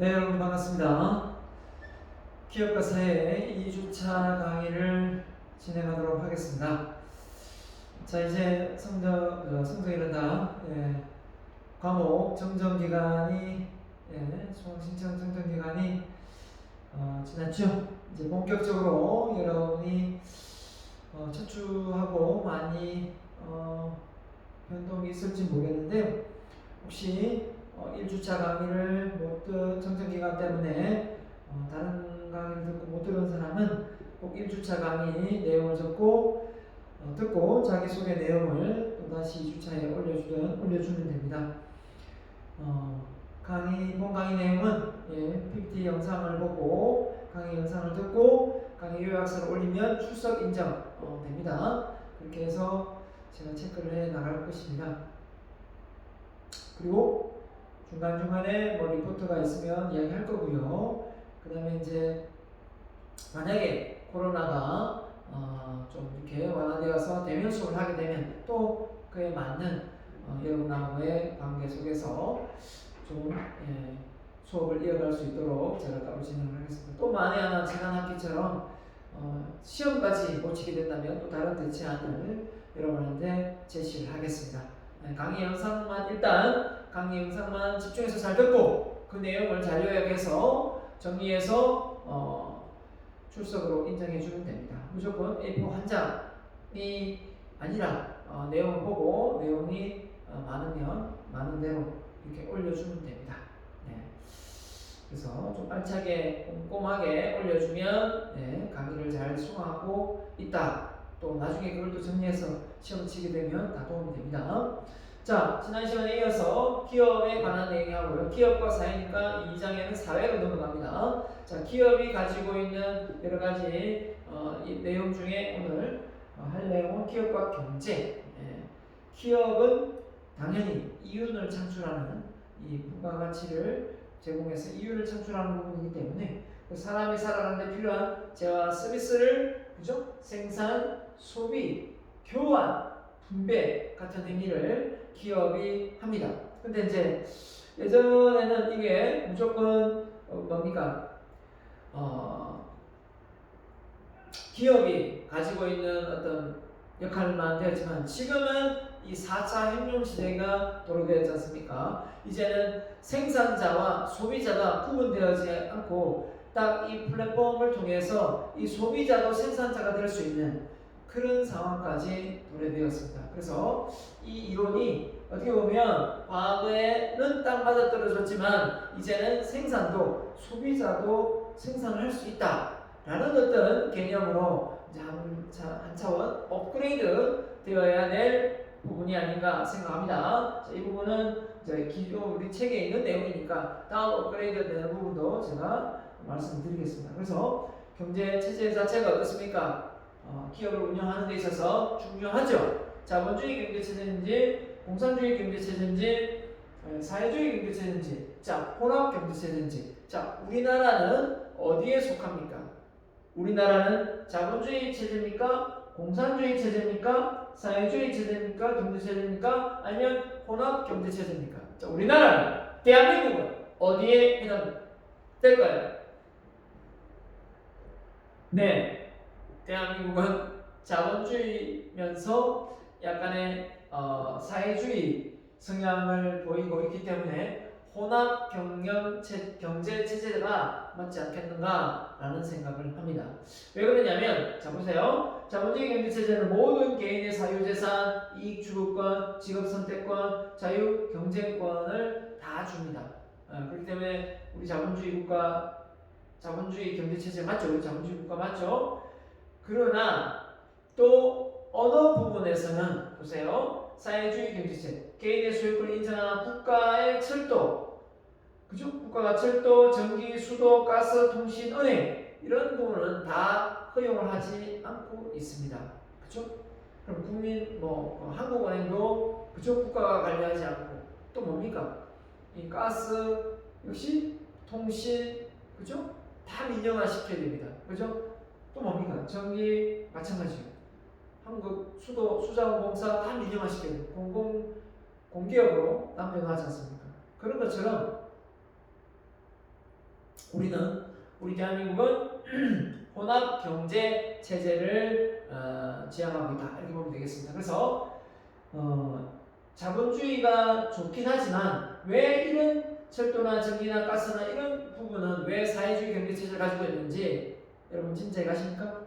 네, 여러분 반갑습니다. 기업과 사회 2주차 강의를 진행하도록 하겠습니다. 자, 이제 성적이란다. 과목 정정기간이, 수강신청 정정기간이 지났죠. 이제 본격적으로 여러분이 첫 주하고 많이 변동이 있을지 모르겠는데요. 혹시 1주차 강의를 정정기간 때문에 다른 강의를 듣고 못 들은 사람은 꼭 1주차 강의 내용을 듣고 자기소개 내용을 또다시 2주차에 올려주면 됩니다. 본 강의 내용은 PPT 영상을 보고 강의 영상을 듣고 강의 요약서를 올리면 출석 인정 됩니다. 그렇게 해서 제가 체크를 해 나갈 것입니다. 그리고 중간중간에 리포트가 있으면 이야기할 거고요. 그 다음에 이제 만약에 코로나가 좀 이렇게 완화되어서 대면 수업을 하게 되면 또 그에 맞는 여러분하고의 관계 속에서 좀 수업을 이어갈 수 있도록 제가 따로 진행을 하겠습니다. 또 만에 하나 지난 학기처럼 시험까지 못 치게 된다면 또 다른 대체안을 여러분한테 제시를 하겠습니다. 강의 영상만 집중해서 잘 듣고 그 내용을 잘 요약해서 정리해서 출석으로 인정해 주면 됩니다. 무조건 A4 한 장이 아니라 내용을 보고 내용이 많으면 많은 대로 이렇게 올려주면 됩니다. 그래서 좀 알차게 꼼꼼하게 올려주면 강의를 잘 수강하고 있다. 또 나중에 그걸 또 정리해서 시험 치게 되면 다 도움이 됩니다. 자, 지난 시간에 이어서 기업에 관한 얘기하고요. 기업과 사회니까 2장에는 사회로 넘어갑니다. 자, 기업이 가지고 있는 여러 가지 이 내용 중에 오늘 할 내용은 기업과 경제. 기업은 당연히 이윤을 창출하는 이 부가가치를 제공해서 이윤을 창출하는 부분이기 때문에 사람이 살아가는데 필요한 재화나 서비스를 생산, 소비, 교환, 분배 같은 행위를 기업이 합니다. 근데 이제 예전에는 이게 무조건 기업이 가지고 있는 어떤 역할만 되었지만 지금은 이 4차 혁명 시대가 도래되었지 않습니까? 이제는 생산자와 소비자가 구분되어지지 않고 딱 이 플랫폼을 통해서 이 소비자도 생산자가 될 수 있는 그런 상황까지 도래되었습니다. 그래서 이 이론이 어떻게 보면 과거에는 딱 맞아떨어졌지만 이제는 생산도 소비자도 생산을 할 수 있다라는 어떤 개념으로 이제 한 차원 업그레이드 되어야 될 부분이 아닌가 생각합니다. 자, 이 부분은 기존 우리 책에 있는 내용이니까 다음 업그레이드 되는 부분도 제가 말씀드리겠습니다. 그래서 경제 체제 자체가 어떻습니까? 기업을 운영하는 데 있어서 중요하죠. 자본주의 경제 체제인지 공산주의 경제 체제인지 사회주의 경제 체제인지 혼합 경제 체제인지 우리나라는 어디에 속합니까? 우리나라는 자본주의 체제입니까? 공산주의 체제입니까? 사회주의 체제입니까? 경제 체제입니까? 아니면 혼합 경제 체제입니까? 우리나라는 대한민국은 어디에 해당될까요? 네, 대한민국은 자본주의면서 약간의 사회주의 성향을 보이고 있기 때문에 혼합 경제 체제가 맞지 않겠는가라는 생각을 합니다. 왜 그러냐면, 자 보세요. 자본주의 경제 체제는 모든 개인의 사유재산, 이익추구권, 직업선택권, 자유경쟁권을 다 줍니다. 그렇기 때문에 우리 자본주의 경제 체제 맞죠? 우리 자본주의 국가 맞죠? 그러나 또 어느 부분에서는 보세요. 사회주의 경제체, 개인의 소유권을 인정하는 국가의 철도, 국가가 철도, 전기, 수도, 가스, 통신, 은행 이런 부분은 다 허용을 하지 않고 있습니다. 그럼 한국은행도 국가가 관리하지 않고 또 뭡니까? 이 가스 역시 통신, 다 민영화 시켜야 됩니다. 또 뭡니까? 전기 마찬가지예요. 한국 수자원공사 다 민영화 시켜야 돼요. 공기업으로 남용하지 않습니까? 그런 것처럼 우리 대한민국은 혼합 경제 체제를 지향하고 있다 이렇게 보면 되겠습니다. 그래서 자본주의가 좋긴 하지만 왜 이런 철도나 전기나 가스나 이런 부분은 왜 사회주의 경제 체제를 가지고 있는지 여러분 진짜 이해하십니까?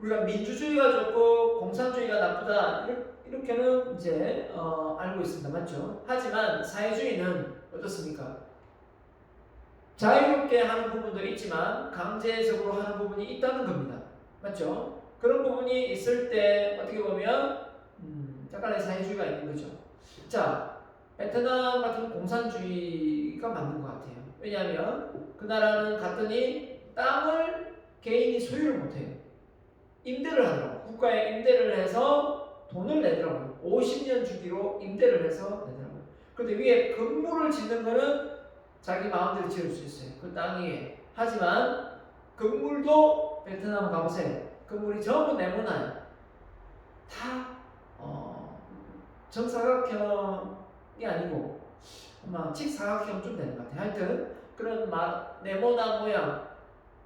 우리가 민주주의가 좋고 공산주의가 나쁘다 이렇게는 이제 알고 있습니다. 맞죠? 하지만 사회주의는 어떻습니까? 자유롭게 하는 부분도 있지만 강제적으로 하는 부분이 있다는 겁니다. 맞죠? 그런 부분이 있을 때 어떻게 보면 약간의 사회주의가 있는 거죠. 자, 베트남 같은 공산주의가 맞는 것 같아요. 왜냐하면 그 나라는 갔더니 땅을 개인이 소유를 못해요. 임대를 하더라고요. 국가에 임대를 해서 돈을 내더라고요. 50년 주기로 임대를 해서 내더라고요. 그런데 위에 건물을 짓는 거는 자기 마음대로 지을 수 있어요. 그 땅 위에. 하지만 건물도 베트남 가보세요. 건물이 전부 네모나요. 다 정사각형이 아니고 아마 직사각형 좀 되는 것 같아요. 하여튼 그런 네모난 모양,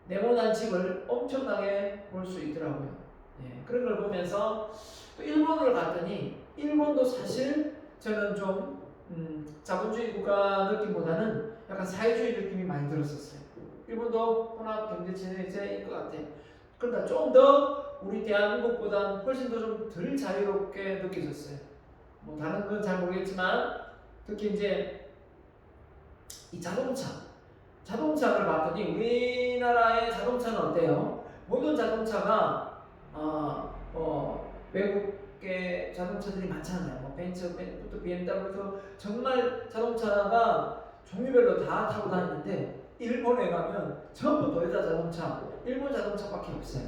네모난 집을 엄청나게 볼 수 있더라고요. 예, 그런 걸 보면서 또 일본을 갔더니 일본도 사실 저는 좀 자본주의 국가 느낌보다는 약간 사회주의 느낌이 많이 들었었어요. 일본도 혼합 경제체제인 것 같아요. 그러다 좀 더 우리 대한민국보다 훨씬 더 좀 덜 자유롭게 느껴졌어요. 뭐 다른 건 잘 모르겠지만 특히 이제 이 자동차를 봤더니 우리나라의 자동차는 어때요? 모든 자동차가 외국의 자동차들이 많잖아요. 뭐 벤츠부터 BMW부터 정말 자동차가 종류별로 다 타고 다니는데 일본에 가면 전부 도요타 자동차, 일본 자동차밖에 없어요.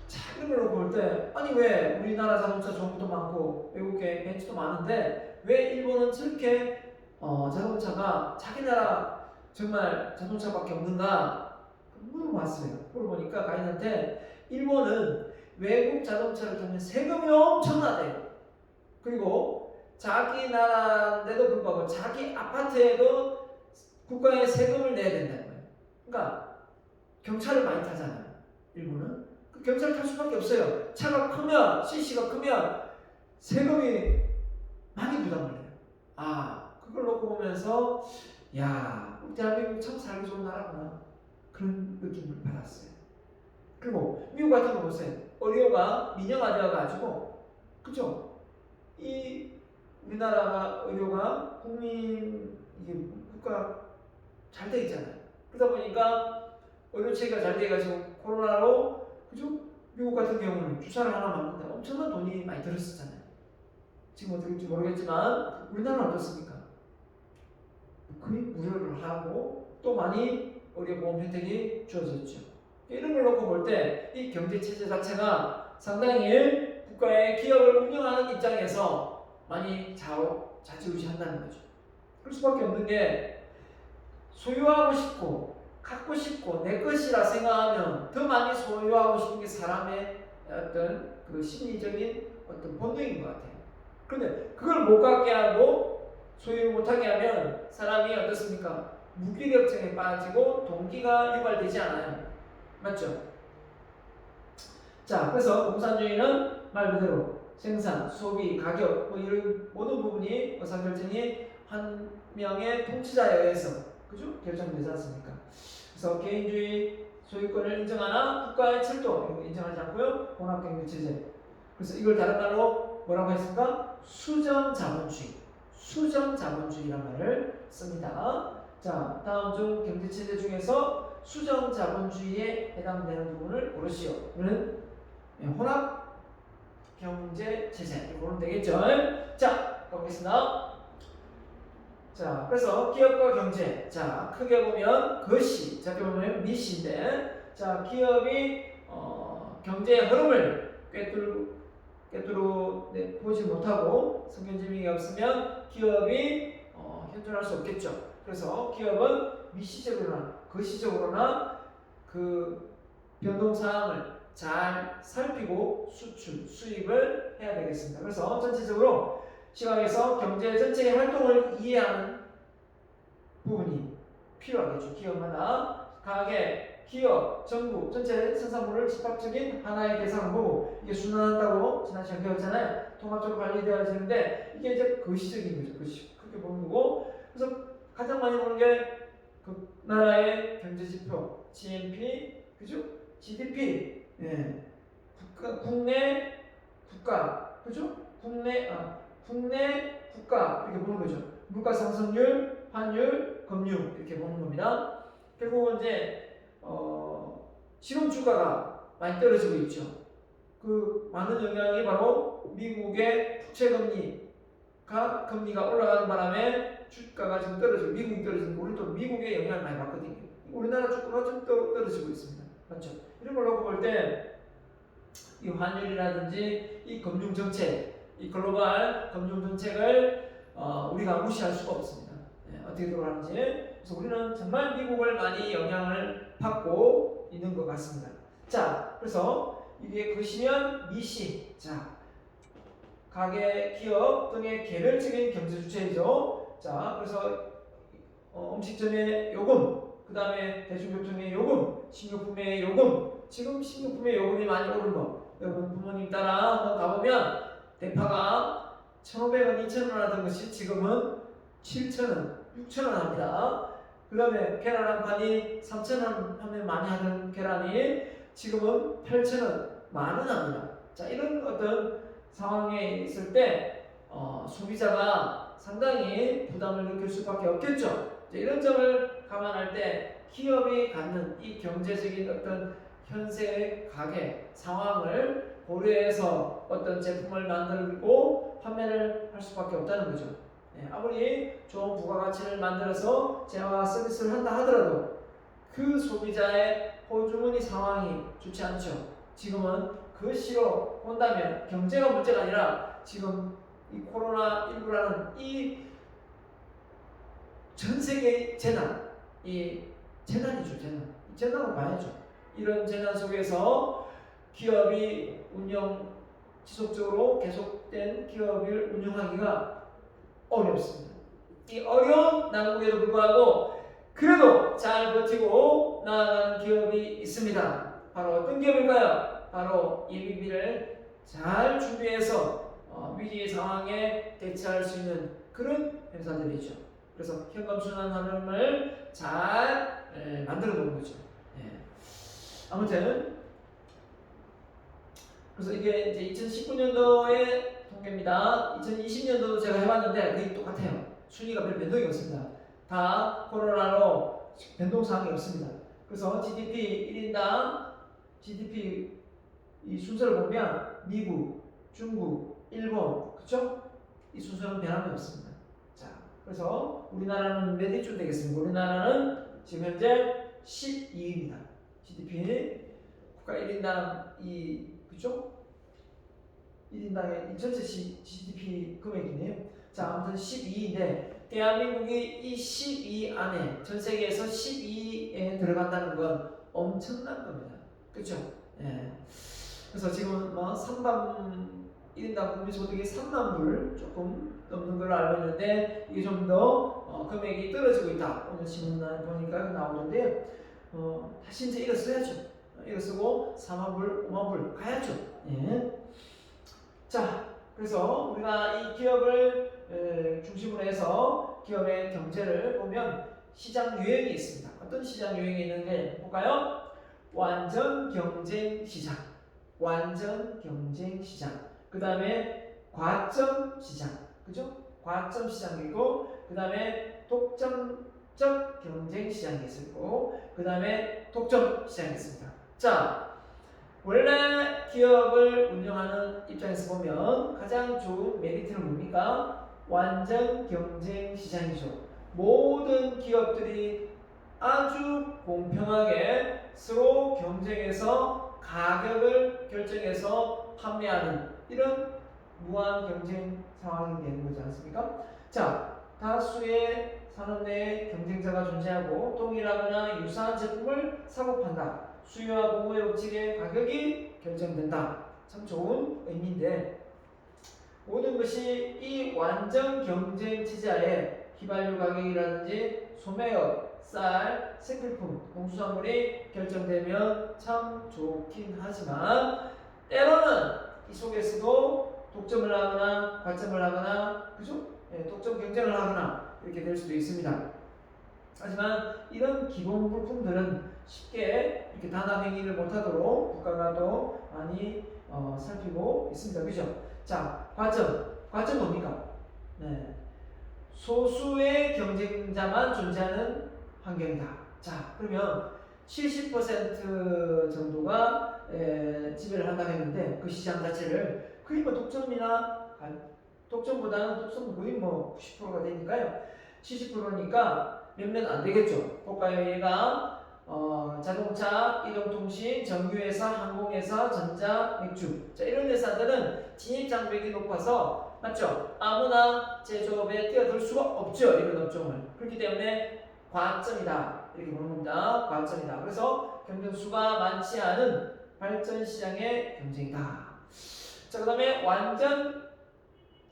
자, 이런 걸 볼 때 아니 왜 우리나라 자동차 좋은 것도 많고 외국의 벤츠도 많은데 왜 일본은 저렇게 자동차가 자기 나라 정말 자동차밖에 없는가 물어봤어요. 물어보니까 가이드한테 일본은 외국 자동차를 타면 세금이 엄청나대요. 그리고 자기 나라인데도 불구하고 자기 아파트에도 국가에 세금을 내야 된다는 거예요. 그러니까 경차를 많이 타잖아요. 일본은 경차를 탈 수밖에 없어요. 차가 크면 CC가 크면 세금이 많이 부담을 해요. 그걸 놓고 보면서 야, 대한민국 참 살기 좋은 나라구나 그런 느낌을 받았어요. 그리고 미국 같은 거 보세요. 의료가 민영화되어가지고 그죠? 이 우리나라가 의료가 국민 이게 국가 잘 돼 있잖아요. 그러다 보니까 의료 체계가 잘 돼가지고 코로나로 그죠? 미국 같은 경우는 주사를 하나 맞는데 엄청난 돈이 많이 들었었잖아요. 지금 어떻게 될지 모르겠지만 우리나라는 어떻습니까? 거의 무료를 하고 또 많이 의료보험 혜택이 주어졌죠. 이런 걸 놓고 볼 때 이 경제체제 자체가 상당히 국가의 기업을 운영하는 입장에서 많이 좌지우지한다는 거죠. 그럴 수밖에 없는 게 소유하고 싶고 갖고 싶고 내 것이라 생각하면 더 많이 소유하고 싶은 게 사람의 어떤 그 심리적인 어떤 본능인 것 같아요. 그런데 그걸 못 갖게 하고 소유를 못하게 하면 사람이 어떻습니까? 무기력증에 빠지고 동기가 유발되지 않아요. 맞죠? 자, 그래서 공산주의는 말 그대로 생산, 소비, 가격 뭐 이런 모든 부분이 의사결정이 한 명의 통치자에 의해서 그죠? 결정되지 않습니까? 그래서 개인주의 소유권을 인정하나 국가의 철도 이런 거 인정하지 않고요. 혼합경제체제. 그래서 이걸 다른 말로 뭐라고 했습니까? 수정자본주의란 말을 씁니다. 자, 다음 중 경제체제 중에서 수정자본주의에 해당되는 부분을 고르시오는 혼합경제체제 이렇게 보면 되겠죠. 자, 가보겠습니다. 자, 그래서 기업과 경제. 자, 크게 보면 것이, 작게 보면 미시인데, 자, 기업이 경제의 흐름을 꿰뚫어 보지 못하고 성견지명이 없으면 기업이 현존할 수 없겠죠. 그래서 기업은 미시적으로나 거시적으로나 그 변동사항을 잘 살피고 수입을 해야 되겠습니다. 그래서 전체적으로 시각에서 경제 전체의 활동을 이해하는 부분이 필요하겠죠. 기업마다 가게, 기업, 정부 전체 생산물을 집합적인 하나의 대상으로 보고 이게 순환한다고 지난 시간 배웠잖아요. 통합적으로 관리되어지는데 이게 이제 거시적인 거죠. 그렇게 보는 거고 그래서 가장 많이 보는 게 그 나라의 경제 지표, GNP, 그죠? GDP, 예. 국가, 그죠? 국내 국가 이렇게 보는 거죠. 물가 상승률, 환율, 금융 이렇게 보는 겁니다. 결국은 이제 실용 주가가 많이 떨어지고 있죠. 그 많은 영향이 바로 미국의 부채 금리가 올라가는 바람에 주가가 지금 떨어지고 미국이 떨어지는 거 우리도 미국의 영향을 많이 받거든요. 우리나라 주가가 좀 떨어지고 있습니다. 맞죠? 이런 걸 놓고 볼 때 이 환율이라든지 이 금융 정책, 이 글로벌 금융 정책을 우리가 무시할 수가 없습니다. 어떻게 돌아가는지. 그래서 우리는 정말 미국을 많이 영향을 받고 있는 것 같습니다. 자, 그래서 이게 거시면 미시. 자, 가게, 기업 등의 개별적인 경제 주체이죠. 자, 그래서 음식점의 요금, 그 다음에 대중교통의 요금, 식료품의 요금. 지금 식료품의 요금이 많이 오른 거. 여러분 부모님 따라 한번 가보면 대파가 1,500원, 2,000원 하던 것이 지금은 7,000원, 6,000원 합니다. 그 다음에 계란 한 판이 3,000원 하면 많이 하던 계란이 지금은 8,000원, 10,000원 합니다. 자, 이런 어떤 상황에 있을 때 소비자가 상당히 부담을 느낄 수밖에 없겠죠. 이런 점을 감안할 때 기업이 갖는 이 경제적인 어떤 현재의 가계 상황을 고려해서 어떤 제품을 만들고 판매를 할 수밖에 없다는 거죠. 아무리 좋은 부가가치를 만들어서 재화와 서비스를 한다 하더라도 그 소비자의 호주머니 상황이 좋지 않죠. 지금은 그 시로 본다면 경제가 문제가 아니라 지금 이 코로나19라는 이 전 세계의 재난, 이 재난이죠, 재난. 재난으로 봐야죠. 이런 재난 속에서 기업이 지속적으로 계속된 기업을 운영하기가 어렵습니다. 이 어려운 난국에도 불구하고 그래도 잘 버티고 나아가는 기업이 있습니다. 바로 어떤 기업일까요? 바로 예비비를 잘 준비해서 위기 상황에 대처할 수 있는 그런 회사들이죠. 그래서 현금 순환 흐름을 잘 만들어 놓은 거죠. 아무튼 그래서 이게 이제 2019년도의 통계입니다. 2020년도도 제가 해봤는데 거의 똑같아요. 순위가 별 변동이 없습니다. 다 코로나로 변동사항이 없습니다. 그래서 GDP 1인당 GDP 이 순서를 보면 미국, 중국, 일본, 그쵸? 이 순서는 변함이 없습니다. 자, 그래서 우리나라는 몇 위쯤 되겠습니까? 우리나라는 지금 현재 12위입니다. GDP 국가 1인당 그죠? 1인당의 전체 GDP 금액이네요. 자, 아무튼 12인데 대한민국이 이 12 안에 전 세계에서 12에 들어간다는 건 엄청난 겁니다. 그렇죠? 그래서 지금 1인당 국민소득이 3만 불 조금 넘는 걸로 알고 있는데 이게 좀 더 금액이 떨어지고 있다. 오늘 신문에 보니까 나오는데요. 다시 이제 이거 써야죠. 이거 쓰고 4만 불, 5만 불 가야죠. 자, 그래서 우리가 이 기업을 중심으로 해서 기업의 경제를 보면 시장 유형이 있습니다. 어떤 시장 유형이 있는데 볼까요? 완전 경쟁 시장, 그 다음에 과점 시장, 그죠? 과점 시장이고, 그 다음에 독점적 경쟁 시장이 있고, 그 다음에 독점 시장이 있습니다. 자, 원래 기업을 운영하는 입장에서 보면 가장 좋은 메리트는 뭡니까? 완전 경쟁 시장이죠. 모든 기업들이 아주 공평하게 서로 경쟁해서 가격을 결정해서 판매하는 이런 무한 경쟁 상황이 되는 거지 않습니까? 자, 다수의 산업 내에 경쟁자가 존재하고 동일하거나 유사한 제품을 사고 판다. 수요와 공급의 법칙의 가격이 결정된다. 참 좋은 의미인데 모든 것이 이 완전 경쟁 체제하에 휘발유 가격이라든지 소매업, 쌀, 생필품, 농수산물이 결정되면 참 좋긴 하지만 때로는 이 속에서도 독점을 하거나 과점을 하거나 그죠? 독점 경쟁을 하거나 이렇게 될 수도 있습니다. 하지만 이런 기본 물품들은 쉽게 이렇게 단합 행위를 못하도록 국가가 또 많이 살피고 있습니다. 그죠? 자, 과점 뭡니까? 네. 소수의 경쟁자만 존재하는 환경이다. 자, 그러면 70% 정도가 지배를 한다고 했는데 그 시장 자체를 거의 뭐 독점보다는 독점 거의 뭐 90%가 되니까요. 70%니까 몇몇 안 되겠죠. 볼까요? 얘가 자동차, 이동통신, 정유회사, 항공회사, 전자, 맥주. 자, 이런 회사들은 진입 장벽이 높아서 맞죠? 아무나 제조업에 뛰어들 수가 없죠. 이런 업종을. 그렇기 때문에 과점이다. 이렇게 보는 겁니다. 과점이다. 그래서 경쟁수가 많지 않은 발전 시장의 경쟁이다. 자, 그 다음에 완전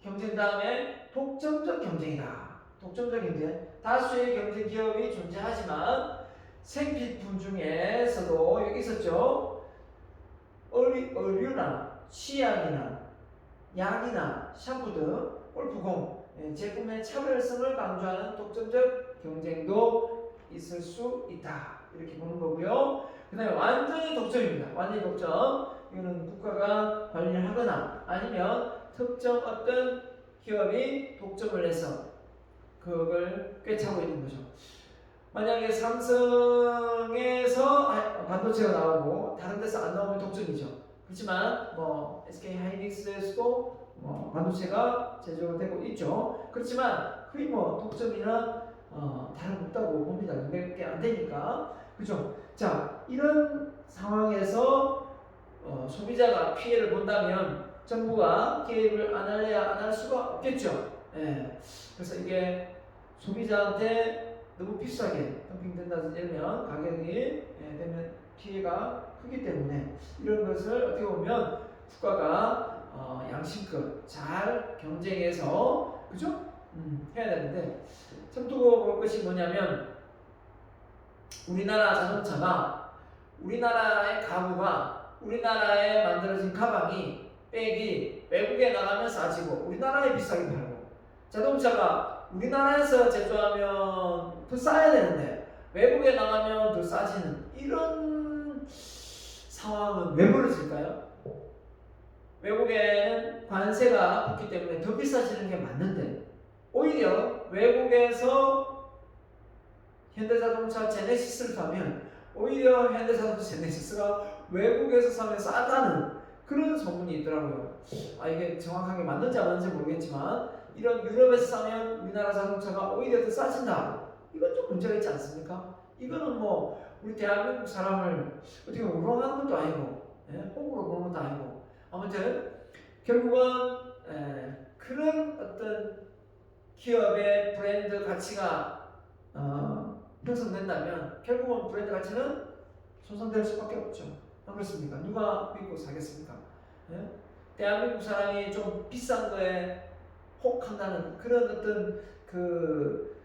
경쟁 다음에 독점적 경쟁이다. 독점적 경쟁. 다수의 경쟁 기업이 존재하지만 생필품 중에서도 여기 있었죠. 의류나 치약이나 약이나 샴푸 등 골프공 제품의 차별성을 강조하는 독점적 경쟁도 있을 수 있다. 이렇게 보는 거고요. 그 다음에 완전히 독점입니다. 완전히 독점. 이거는 국가가 관리를 하거나 아니면 특정 어떤 기업이 독점을 해서 그걸 꿰차고 있는 거죠. 만약에 삼성에서 반도체가 나오고 다른 데서 안 나오면 독점이죠. 그렇지만 뭐 SK 하이닉스에서도 반도체가 제조되고 있죠. 그렇지만 거의 뭐 독점이나 다름없다고 봅니다. 몇 개 안 되니까. 그죠? 자, 이런 상황에서 소비자가 피해를 본다면 정부가 개입을 안 할래야 안 할 수가 없겠죠. 예. 그래서 이게 소비자한테 너무 비싸게 덤핑된다든지 이러면 가격이 되면 피해가 크기 때문에 이런 것을 어떻게 보면 국가가 양심껏 잘 경쟁해서 그죠? 해야 되는데 참 두고 볼 것이 뭐냐면 우리나라 자동차가 우리나라의 가구가 우리나라에 만들어진 가방이 백이 외국에 나가면 싸지고 우리나라에 비싸게 팔고 자동차가 우리나라에서 제조하면 더 싸야 되는데 외국에 나가면 더 싸지는 이런 상황은 왜 벌어질까요? 외국에는 관세가 붙기 때문에 더 비싸지는 게 맞는데 오히려 외국에서 현대자동차 제네시스를 사면 오히려 현대자동차 제네시스가 외국에서 사면 싸다는 그런 소문이 있더라고요. 이게 정확하게 맞는지 안 맞는지 모르겠지만 이런 유럽에서 사면 우리나라 자동차가 오히려 더 싸진다. 이건 좀 문제가 있지 않습니까? 이거는 뭐 우리 대한민국 사람을 어떻게 우롱하는 것도 아니고 호구로 보는 것도 아니고 아무튼 결국은 그런 어떤 기업의 브랜드 가치가 형성된다면 결국은 브랜드 가치는 손상될 수밖에 없죠. 안 그렇습니까? 누가 믿고 사겠습니까? 대한민국 사람이 좀 비싼 거에 혹한다는 그런 어떤 그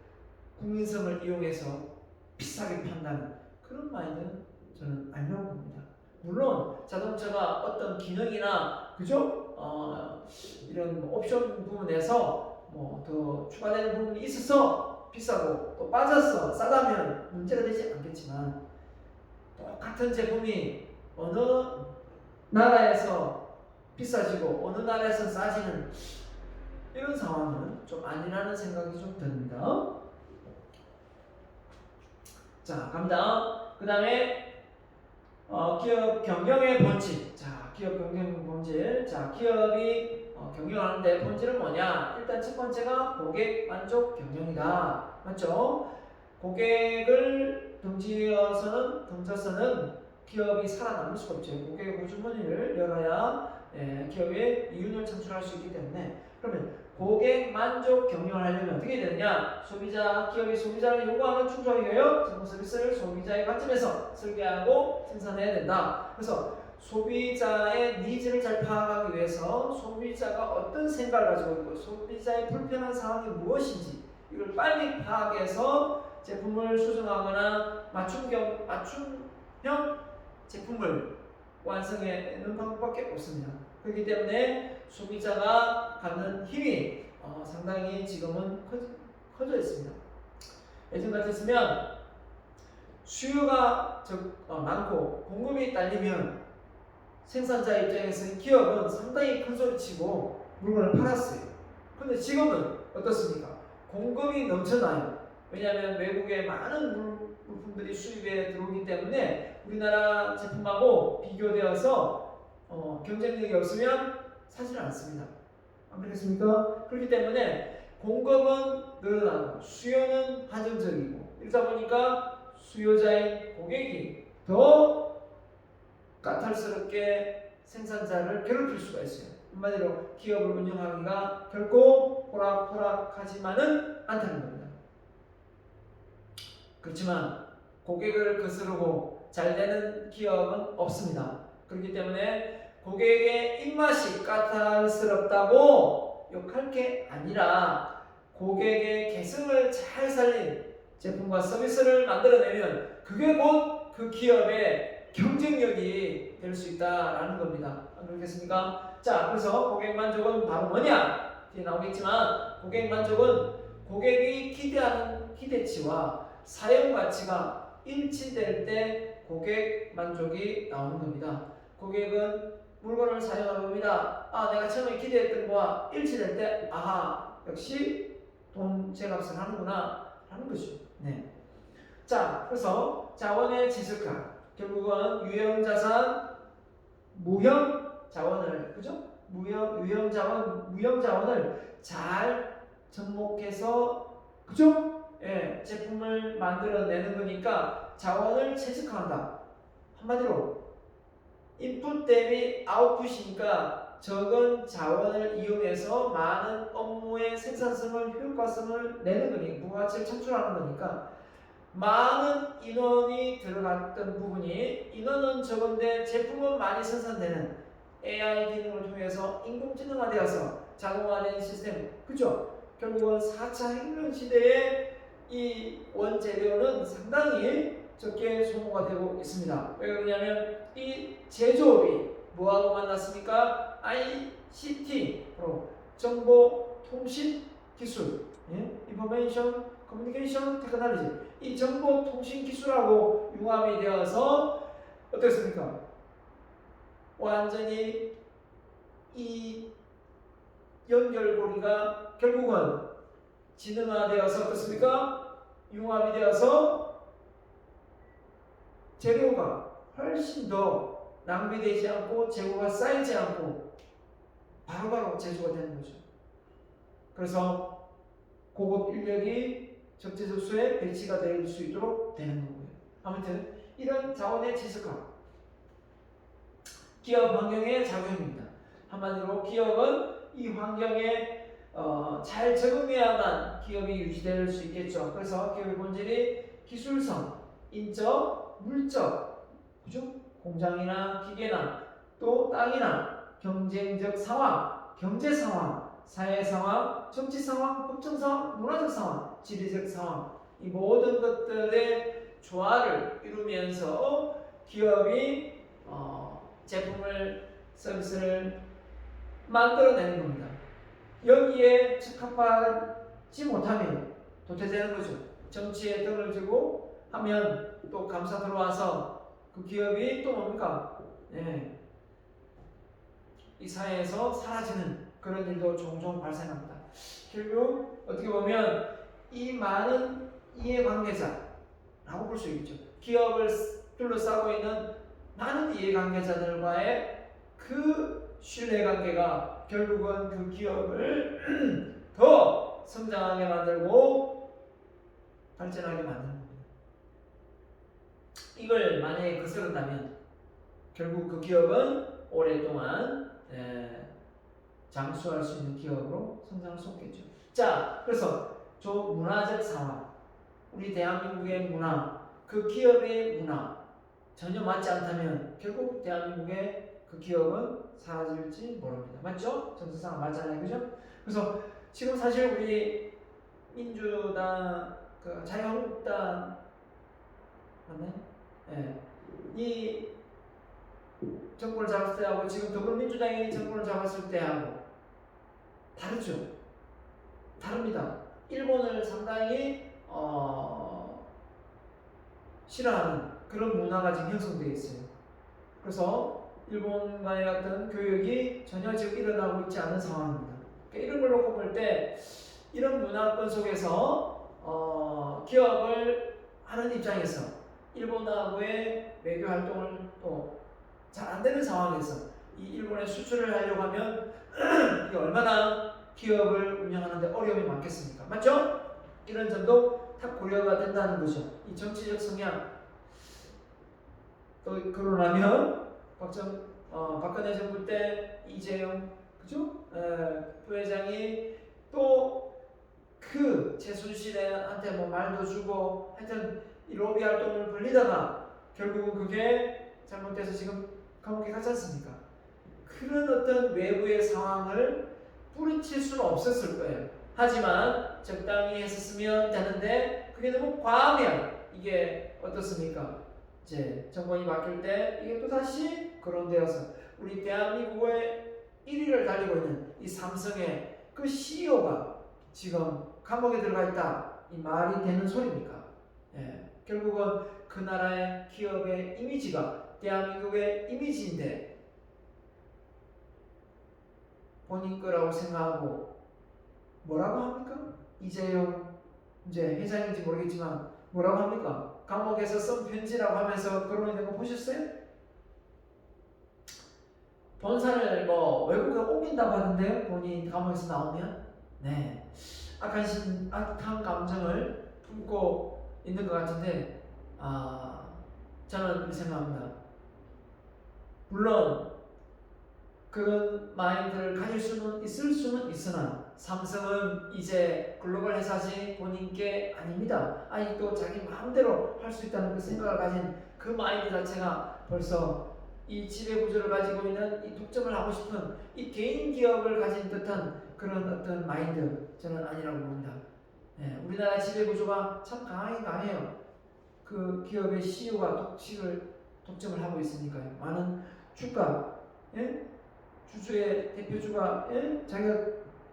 국민성을 이용해서 비싸게 판다는 그런 마인드는 저는 아니라고 봅니다. 물론 자동차가 어떤 기능이나 그죠? 이런 옵션 부분에서 뭐 더 추가되는 부분이 있어서 비싸고 또 빠졌어 싸다면 문제가 되지 않겠지만 똑같은 제품이 어느 나라에서 비싸지고 어느 나라에서 싸지는 이런 상황은 좀 아니라는 생각이 좀 듭니다. 자, 갑니다. 그 다음에 기업 경영의 본질. 자, 기업 경영 본질. 자, 기업이 경영하는데 본질은 뭐냐? 일단 첫 번째가 고객 만족 경영이다. 맞죠? 고객을 던져서는 기업이 살아남을 수가 없죠. 고객의 구주문을 열어야 기업의 이윤을 창출할 수 있기 때문에 그러면 고객 만족 경영을 하려면 어떻게 되느냐? 기업이 소비자를 요구하는 충족하기 위하여 제품 서비스를 소비자의 관점에서 설계하고 생산해야 된다. 그래서 소비자의 니즈를 잘 파악하기 위해서 소비자가 어떤 생각을 가지고 있고 소비자의 불편한 상황이 무엇인지 이걸 빨리 파악해서 제품을 수정하거나 맞춤형 제품을 완성해내는 방법밖에 없습니다. 그렇기 때문에 소비자가 갖는 힘이 상당히 지금은 커져 있습니다. 예전 같았으면 수요가 많고 공급이 딸리면 생산자 입장에서 기업은 상당히 큰 소리치고 물건을 팔았어요. 근데 지금은 어떻습니까? 공급이 넘쳐나요. 왜냐하면 외국에 많은 물품들이 수입에 들어오기 때문에 우리나라 제품하고 비교되어서 경쟁력이 없으면 사지는 않습니다. 안 그렇겠습니까? 그렇기 때문에 공급은 늘어나고 수요는 한정적이고 이러다 보니까 수요자인 고객이 더 까탈스럽게 생산자를 괴롭힐 수가 있어요. 한마디로 기업을 운영하기가 결코 호락호락하지만은 않다는 겁니다. 그렇지만 고객을 거스르고 잘 되는 기업은 없습니다. 그렇기 때문에 고객의 입맛이 까탈스럽다고 욕할 게 아니라 고객의 개성을 잘 살린 제품과 서비스를 만들어내면 그게 곧 그 기업의 경쟁력이 될 수 있다라는 겁니다. 안 그렇겠습니까? 자, 그래서 고객 만족은 바로 뭐냐? 뒤에 나오겠지만 고객 만족은 고객이 기대하는 기대치와 사용 가치가 일치될 때 고객 만족이 나오는 겁니다. 고객은 물건을 사용하는 겁니다. 내가 처음에 기대했던 거와 일치될 때 아하, 역시 돈 제값을 하는구나 하는 거죠. 네. 자, 그래서 자원의 지속화, 결국은 유형 자산, 무형 자원을, 그죠? 유형 자원, 무형 자원을 잘 접목해서, 그죠? 예, 제품을 만들어내는 거니까 자원을 최적화한다. 한마디로 인풋 대비 아웃풋이니까 적은 자원을 이용해서 많은 업무의 생산성을, 효과성을 내는 거니까, 부가가치를 창출하는 거니까 많은 인원이 들어갔던 부분이 인원은 적은데 제품은 많이 생산되는 AI 기능을 통해서 인공지능화되어서 자동화된 시스템, 그죠? 결국은 4차 혁명 시대에 이 원재료는 상당히 적게 소모가 되고 있습니다. 왜 그러냐면 이 제조업이 뭐하고 만났습니까? ICT, 정보통신 기술, 인포메이션 커뮤니케이션 테크놀로지, 이 정보통신 기술하고 융합이 되어서 어떻습니까? 완전히 이 연결고리가 결국은 지능화되어서 어떻습니까? 융합이 되어서 재료가 훨씬 더 낭비되지 않고 재고가 쌓이지 않고 바로바로 제조가 되는 거죠. 그래서 고급 인력이 적재적소에 배치가 될 수 있도록 되는 거고요. 아무튼 이런 자원의 지속화, 기업 환경의 작용입니다. 한마디로 기업은 이 환경에 잘 적응해야만 기업이 유지될 수 있겠죠. 그래서 기업의 본질이 기술성, 인적, 물적, 그죠? 공장이나 기계나 또 땅이나 경쟁적 상황, 경제 상황, 사회 상황, 정치 상황, 법정 상황, 문화적 상황, 지리적 상황, 이 모든 것들의 조화를 이루면서 기업이 제품을, 서비스를 만들어내는 겁니다. 여기에 적합하지 못하면 도태되는 거죠. 정치에 등을 지고 하면 또 감사 들어와서 그 기업이 또 뭡니까? 이 사회에서 사라지는 그런 일도 종종 발생합니다. 결국 어떻게 보면 이 많은 이해관계자라고 볼 수 있죠. 기업을 둘러싸고 있는 많은 이해관계자들과의 그 신뢰관계가 결국은 그 기업을 더 성장하게 만들고 발전하게 만드는 겁니다. 이걸 만약에 거스른다면 결국 그 기업은 오랫동안 장수할 수 있는 기업으로 성장할 수 없겠죠. 자, 그래서 저 문화적 상황, 우리 대한민국의 문화, 그 기업의 문화 전혀 맞지 않다면 결국 대한민국의 그 기업은 사라질지 모릅니다. 맞죠? 정서상 맞잖아요, 그죠? 그래서 지금 사실 우리 민주당 그 자유한국당 맞나요? 예. 이 정권을 잡았을 때하고 지금 더불어민주당이 정권을 잡았을 때하고 다르죠. 다릅니다. 일본을 상당히 싫어하는 그런 문화가 지금 형성되어 있어요. 그래서 일본과의 어떤 교역이 전혀 지금 일어나고 있지 않은 상황입니다. 그러니까 이런 걸 놓고 볼 때 이런 문화권 속에서 기업을 하는 입장에서 일본하고의 외교 활동을 또 잘 안 되는 상황에서 이 일본에 수출을 하려고 하면 이게 얼마나 기업을 운영하는데 어려움이 많겠습니까? 맞죠? 이런 점도 다 고려가 된다는 거죠. 이 정치적 성향 또 그러고 나면 박근혜 정부 때 이재용 그죠? 부회장이 또 그 최순실한테 뭐 말도 주고 하여튼 이 로비 활동을 벌리다가 결국은 그게 잘못돼서 지금 감옥에 갔지 않습니까? 그런 어떤 외부의 상황을 뿌리칠 수는 없었을 거예요. 하지만 적당히 했었으면 되는데 그게 너무 과하면 이게 어떻습니까? 이제 정권이 바뀔 때 이게 또 다시 거론되어서 우리 대한민국의 1위를 달리고 있는 이 삼성의 그 CEO가 지금 감옥에 들어가 있다. 이 말이 되는 소리입니까? 예. 결국은 그 나라의 기업의 이미지가 대한민국의 이미지인데 본인 거라고 생각하고 뭐라고 합니까? 이재용 이제 회장인지 모르겠지만 뭐라고 합니까? 감옥에서 쓴 편지라고 하면서 거론이 된 거 보셨어요? 본사를 뭐 외국에 옮긴다고 하던데요? 본인 감옥에서 나오면 네. 악한 감정을 품고 있는 것 같은데 저는 이렇게 생각합니다. 물론 그런 마인드를 가질 수는 있을 수는 있으나 삼성은 이제 글로벌 회사지 본인 게 아닙니다. 아직도 자기 마음대로 할 수 있다는 그 생각을 가진 그 마인드 자체가 벌써 이 지배 구조를 가지고 있는 이 독점을 하고 싶은 이 개인 기업을 가진 듯한 그런 어떤 마인드 저는 아니라고 봅니다. 네, 우리나라 지배 구조가 참 강해요. 그 기업의 CEO가 독점을 하고 있으니까요. 많은 주가, 예? 주주의 대표주가 자기가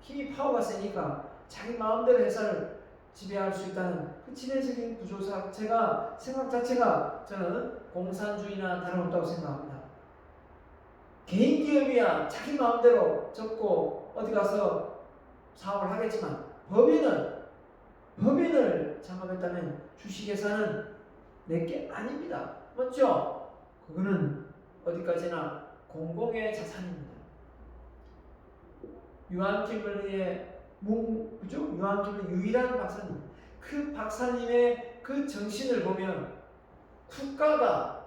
힘이 파워가 세니까 자기 마음대로 회사를 지배할 수 있다는 그 지배적인 구조 자체가 생각 자체가 저는 공산주의나 다름없다고 생각합니다. 개인 기업이야 자기 마음대로 접고 어디 가서 사업을 하겠지만 법인을 창업했다면 주식회사는 내게 아닙니다. 맞죠? 그거는 어디까지나 공공의 자산입니다. 유한 김블리의 그죠? 유한 김블리 유일한 박사님. 그 박사님의 그 정신을 보면 국가가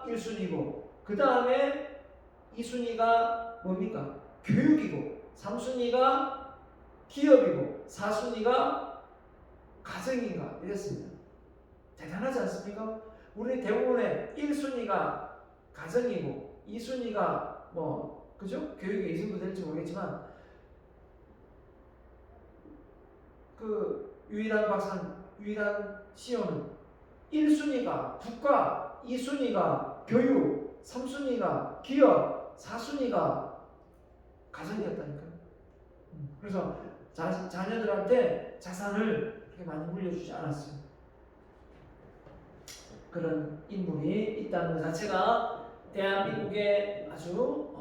1순위고 그 다음에 2순위가 뭡니까? 교육이고 3순위가 기업이고 4순위가 가정인가 이랬습니다. 대단하지 않습니까? 우리 대부분의 1순위가 가정이고 2순위가 그죠? 교육이 이 정도 될지 모르겠지만 그 유일한 CEO는 1순위가 국가, 2순위가 교육, 3순위가 기업, 4순위가 가정이었다니까요. 그래서 자녀들한테 자산을 그렇게 많이 물려주지 않았어요. 그런 인물이 있다는 것 자체가 대한민국에 아주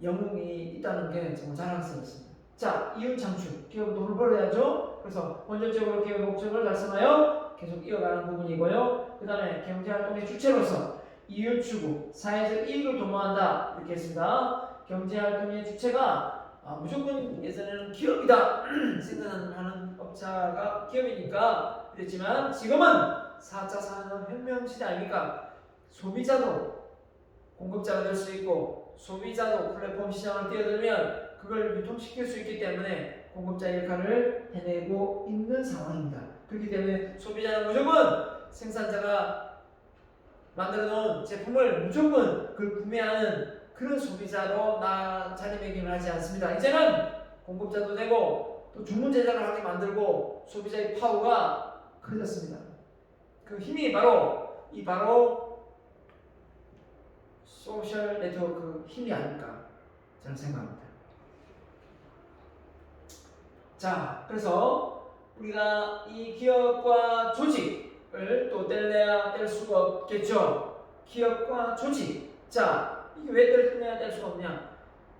영웅이 있다는 게 정말 자랑스럽습니다. 자, 이윤 창출. 기업은 돈을 벌어야죠. 그래서 본질적으로 기업의 목적을 달성하여 계속 이어가는 부분이고요. 그 다음에 경제활동의 주체로서 이윤 추구, 사회적 이익을 도모한다. 이렇게 했습니다. 경제활동의 주체가 무조건 예전에는 기업이다 생각하는 업자가 기업이니까 그랬지만 지금은 4차 산업혁명 시대 아닙니까? 소비자도 공급자가 될 수 있고 소비자도 플랫폼 시장을 뛰어들면 그걸 유통시킬 수 있기 때문에 공급자 역할을 해내고 있는 상황입니다. 그렇기 때문에 소비자는 무조건 생산자가 만들어 놓은 제품을 무조건 그걸 구매하는 그런 소비자로 자리매김을 하지 않습니다. 이제는 공급자도 되고 또 주문 제작을 하게 만들고 소비자의 파워가 커졌습니다. 그 힘이 바로 소셜 네트워크 힘이 아닐까 저는 생각합니다. 자, 그래서 우리가 이 기업과 조직을 또 뗄래야 뗄 수가 없겠죠. 기업과 조직. 자, 이게 왜 뗄래야 뗄 수가 없냐?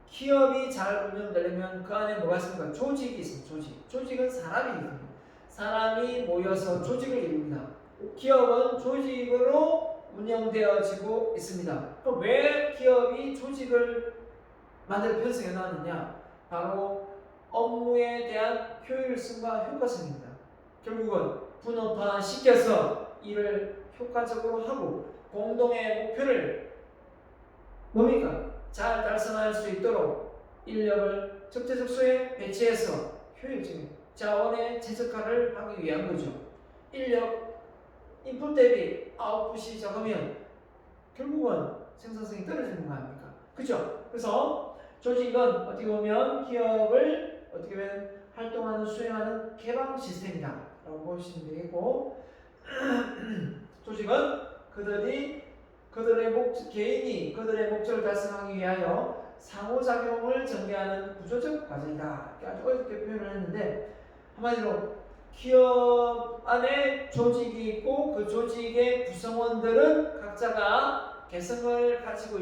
기업이 잘 운영되려면 그 안에 뭐가 있습니까? 조직이 있습니다. 조직은 사람이거든요. 사람이 모여서 조직을 이룹니다. 기업은 조직으로 운영되어지고 있습니다. 그럼 왜 기업이 조직을 만들어 편성해 놨느냐? 바로 업무에 대한 효율성과 효과성입니다. 결국은 분업화 시켜서 일을 효과적으로 하고 공동의 목표를 뭡니까? 잘 달성할 수 있도록 인력을 적재적소에 배치해서 효율적인 자원의 최적화를 하기 위한 거죠. 인력 인풋 대비 아웃풋이 적으면 결국은 생산성이 떨어지는 거 아닙니까? 그죠? 그래서 조직은 어떻게 보면 기업을 어떻게 보면 활동하는 수행하는 개방 시스템이다 라고 보시면 되겠고 조직은 개인이 그들의 목적을 달성하기 위하여 상호작용을 전개하는 구조적 과정이다. 이렇게 아주 어렵게 표현을 했는데 한마디로 기업 안에 조직이 있고 그 조직의 구성원들은 각자가 개성을 가지고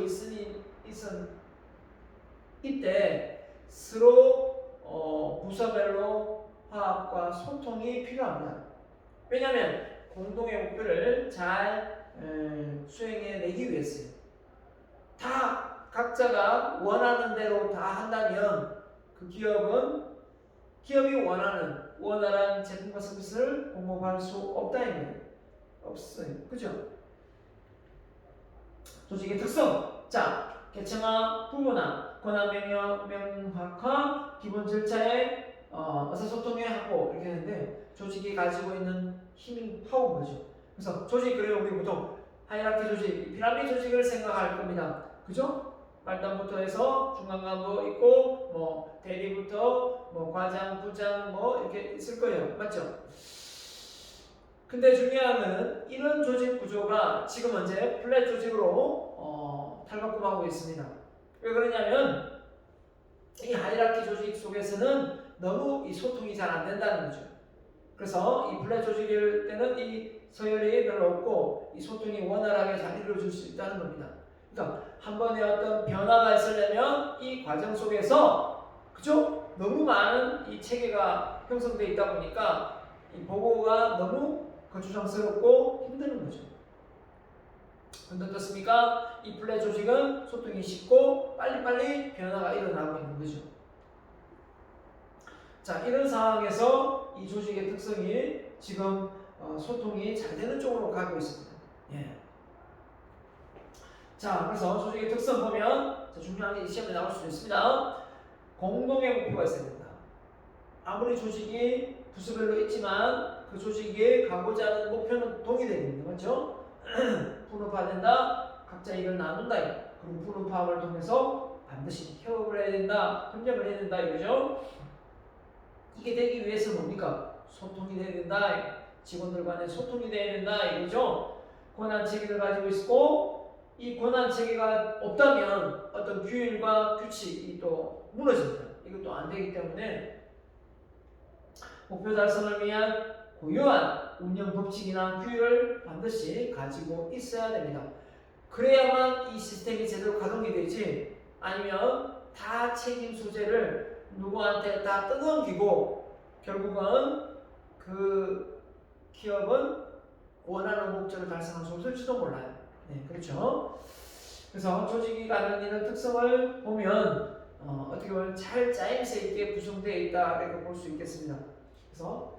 이때 서로 부서별로 화합과 소통이 필요합니다. 왜냐하면 공동의 목표를 잘 수행해내기 위해서요. 다 각자가 원하는 대로 다 한다면 그 기업이 원하는 원활한 제품과 서비스를 공급할 수 없다는 없어요. 그죠? 조직의 특성. 자, 개체화, 부분화, 권한 명확화, 기본 절차에 의사소통에 하고 이렇게 했는데 조직이 가지고 있는 힘이 파워인 거죠. 그래서 조직 그래요. 우리 보통 하이라키 조직, 피라미드 조직을 생각할 겁니다. 그죠? 말단부터 해서 중간간부 있고 뭐 대리부터 뭐 과장, 부장 뭐 이렇게 있을 거예요. 맞죠? 근데 중요한 거는 이런 조직 구조가 지금 현재 플랫 조직으로 탈바꿈하고 있습니다. 왜 그러냐면 이 하이라키 조직 속에서는 너무 이 소통이 잘 안 된다는 거죠. 그래서 이 플랫 조직일 때는 이 서열이 별로 없고 이 소통이 원활하게 잘 이루어질 수 있다는 겁니다. 그러니까 한 번에 어떤 변화가 있으려면 이 과정 속에서 그죠? 너무 많은 이 체계가 형성되어 있다 보니까 이 보고가 너무 거추장스럽고 힘드는 거죠. 근데 어떻습니까? 이 플랫 조직은 소통이 쉽고 빨리빨리 변화가 일어나고 있는 거죠. 자, 이런 상황에서 이 조직의 특성이 지금 소통이 잘 되는 쪽으로 가고 있습니다. 예. 자, 그래서 조직의 특성 보면 중요한 게 시험에 나올 수 있습니다. 공동의 목표가 있어야 된다. 아무리 조직이 부서별로 있지만 그 조직이 가고자 하는 목표는 동일해야 맞죠? 분업화된다. 각자 일을 나눈다. 그리고 분업화를 통해서 반드시 협업을 해야 된다. 협력을 해야 된다. 이거죠? 이게 되기 위해서 뭡니까? 소통이 돼야 된다. 직원들 간에 소통이 돼야 된다. 이거죠? 권한 체계를 가지고 있고 이 권한 체계가 없다면 어떤 규율과 규칙이 또 무너집니다. 이것도 안 되기 때문에 목표 달성을 위한 고유한 운영 법칙이나 규율을 반드시 가지고 있어야 됩니다. 그래야만 이 시스템이 제대로 가동이 되지 아니면 다 책임 소재를 누구한테 다 떠넘기고 결국은 그 기업은 원하는 목적을 달성할 수 없을지도 몰라요. 네, 그렇죠. 그래서 조직이 갖는 이런 특성을 보면 어떻게 보면 잘 짜임새 있게 구성되어 있다 이렇게 볼 수 있겠습니다. 그래서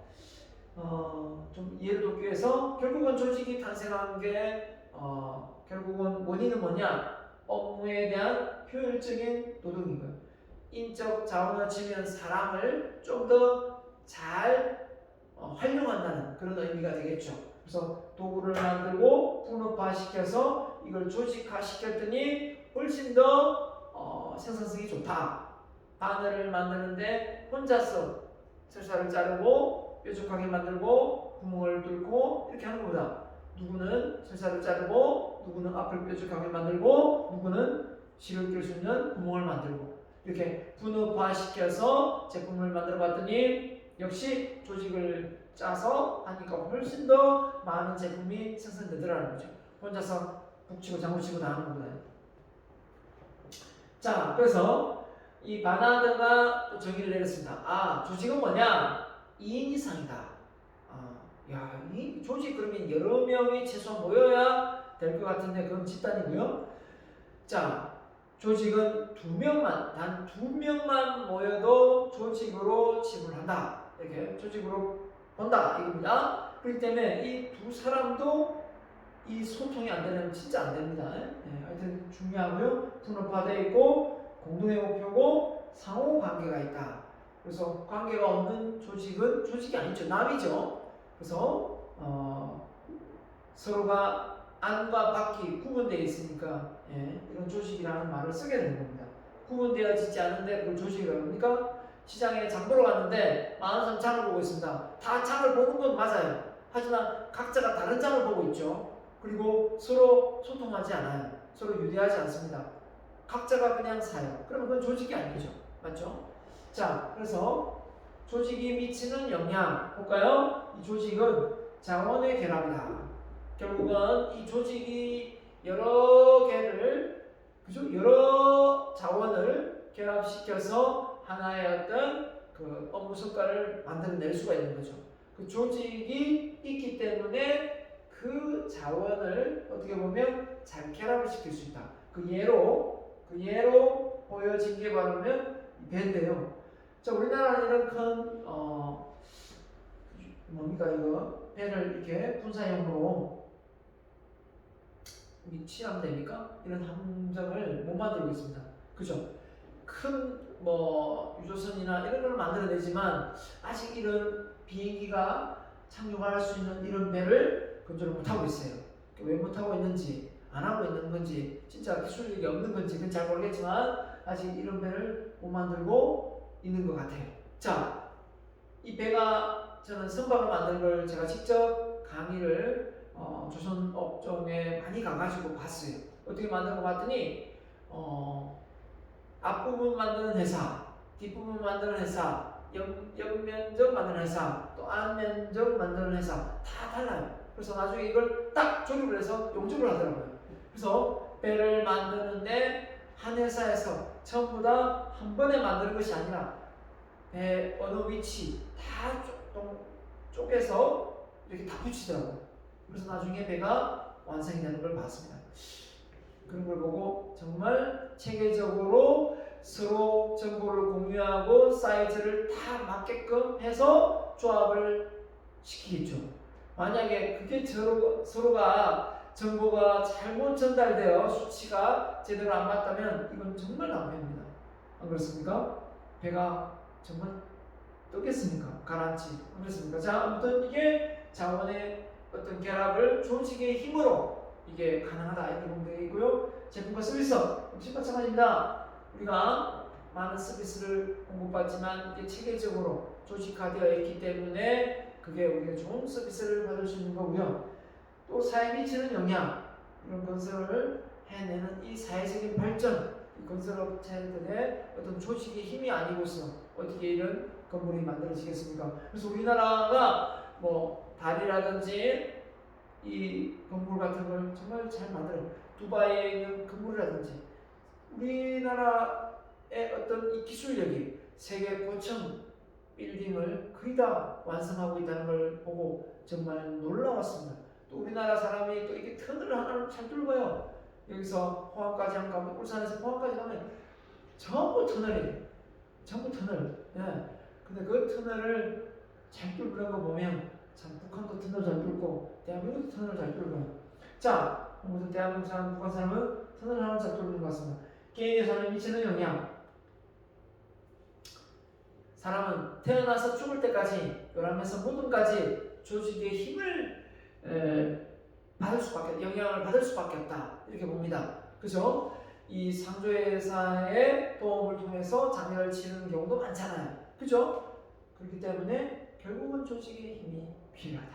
좀 이해를 돕기 위해서 결국은 조직이 탄생한 게 결국은 원인은 뭐냐? 업무에 대한 효율적인 노동인 거예요. 인적 자원을 지면 사람을 좀 더 잘 활용한다는 그런 의미가 되겠죠. 그래서 도구를 만들고 분업화시켜서 이걸 조직화시켰더니 훨씬 더 생산성이 좋다. 바늘을 만드는데 혼자서 설사를 자르고 뾰족하게 만들고 구멍을 뚫고 이렇게 하는 겁니다. 누구는 설사를 자르고 누구는 앞을 뾰족하게 만들고 누구는 실을 낄 수 있는 구멍을 만들고 이렇게 분업화시켜서 제품을 만들어 봤더니 역시 조직을 짜서 하니까 훨씬 더 많은 제품이 생산되더라는 거죠. 혼자서 북치고 장구치고 다 하는 것보다. 자, 그래서 이 바나드가 또 정의를 내렸습니다. 아, 조직은 뭐냐? 2인 이상이다. 야, 이 조직 그러면 여러 명이 최소한 모여야 될 것 같은데 그건 집단이고요. 자, 조직은 단 2명만 모여도 조직으로 지불한다. 이렇게 조직으로 본다 이겁니다. 그렇기 때문에 이 두 사람도 이 소통이 안 되면 진짜 안 됩니다. 네, 하여튼 중요하고요. 분업화되어 있고 공동의 목표고 상호 관계가 있다. 그래서 관계가 없는 조직은 조직이 아니죠. 남이죠. 그래서 서로가 안과 밖이 구분되어 있으니까 이런 조직이라는 말을 쓰게 되는 겁니다. 구분되어지지 않은데 그걸 조직이라고 합니까? 시장에 장 보러 갔는데 많은 사람 장을 보고 있습니다. 다 장을 보는 건 맞아요. 하지만 각자가 다른 장을 보고 있죠. 그리고 서로 소통하지 않아요. 서로 유대하지 않습니다. 각자가 그냥 사요. 그러면 그건 조직이 아니죠. 맞죠? 자, 그래서 조직이 미치는 영향 볼까요? 이 조직은 자원의 결합이다. 결국은 이 조직이 여러 개를 그죠? 여러 자원을 결합시켜서 하나의 어떤 그 업무 성과를 만들어낼 수가 있는 거죠. 그 조직이 있기 때문에 그 자원을 어떻게 보면 잘 결합을 시킬 수 있다. 그 예로 보여진 게 바로는 배인데요. 자, 우리나라는 이런 큰 뭡니까 이거 배를 이렇게 군사용으로 취하면 됩니까? 이런 함정을 못 만들고 있습니다. 그죠? 큰 뭐 유조선이나 이런 걸 만들어내지만 아직 이런 비행기가 착륙할 수 있는 이런 배를 건조를 못하고 있어요. 왜 못하고 있는지 안 하고 있는 건지 진짜 기술력이 없는 건지 그건 잘 모르겠지만 아직 이런 배를 못 만들고 있는 것 같아요. 자, 이 배가 저는 선박을 만드는 걸 제가 직접 강의를 조선 업종에 많이 가가지고 봤어요. 어떻게 만든 거 봤더니 앞부분 만드는 회사, 뒷부분 만드는 회사, 옆면적 만드는 회사, 또 안면적 만드는 회사 다 달라요. 그래서 나중에 이걸 딱 조립을 해서 용접을 하더라고요. 그래서 배를 만드는데 한 회사에서 전부 다 한 번에 만드는 것이 아니라 배 어느 위치 다 쪼개서 이렇게 다 붙이더라고요. 그래서 나중에 배가 완성이 되는 걸 봤습니다. 그런 걸 보고 정말 체계적으로 서로 정보를 공유하고 사이즈를 다 맞게끔 해서 조합을 시키겠죠. 만약에 그게 서로가 정보가 잘못 전달되어 수치가 제대로 안 맞다면 이건 정말 낭패입니다. 안 그렇습니까? 배가 정말 뜨겠습니까? 가라앉지. 안 그렇습니까? 자, 아무튼 이게 자원의 어떤 결합을 조직의 힘으로 이게 가능하다 이렇게 보면 되고요. 제품과 서비스 역시 마찬가지입니다. 우리가 많은 서비스를 공급받지만 이게 체계적으로 조직화되어 있기 때문에 그게 우리가 좋은 서비스를 받을 수 있는 거고요. 또 사회에 미치는 영향, 이런 건설을 해내는 이 사회적인 발전, 이 건설업체들의 어떤 조직의 힘이 아니고서 어떻게 이런 건물이 만들어지겠습니까? 그래서 우리나라가 뭐 다리라든지 이 건물 같은 걸 정말 잘 만들어요. 두바이에 있는 건물이라든지 우리나라의 어떤 이 기술력이 세계 고층 빌딩을 거의 다 완성하고 있다는 걸 보고 정말 놀라웠습니다. 또 우리나라 사람이 또 이게 터널을 하나를 잘 뚫어요. 여기서 포항까지 한번 가면 울산에서 포항까지 가면 전부 터널이에요. 전부 터널. 예. 근데 그 터널을 잘 뚫는 거 보면 참 북한도 터널 잘 뚫고 대한민국도 터널 잘 뚫고요. 자, 아무튼 대한민국 사람, 북한 사람은 터널 하나 잘 뚫는 것 같습니다. 개인의 삶에 미치는 영향. 사람은 태어나서 죽을 때까지 요람에서 모든까지 조직의 힘을 영향을 받을 수밖에 없다 이렇게 봅니다. 그죠? 이 상조회사의 도움을 통해서 장애를 치는 경우도 많잖아요. 그죠? 그렇기 때문에 결국은 조직의 힘이 필요하다.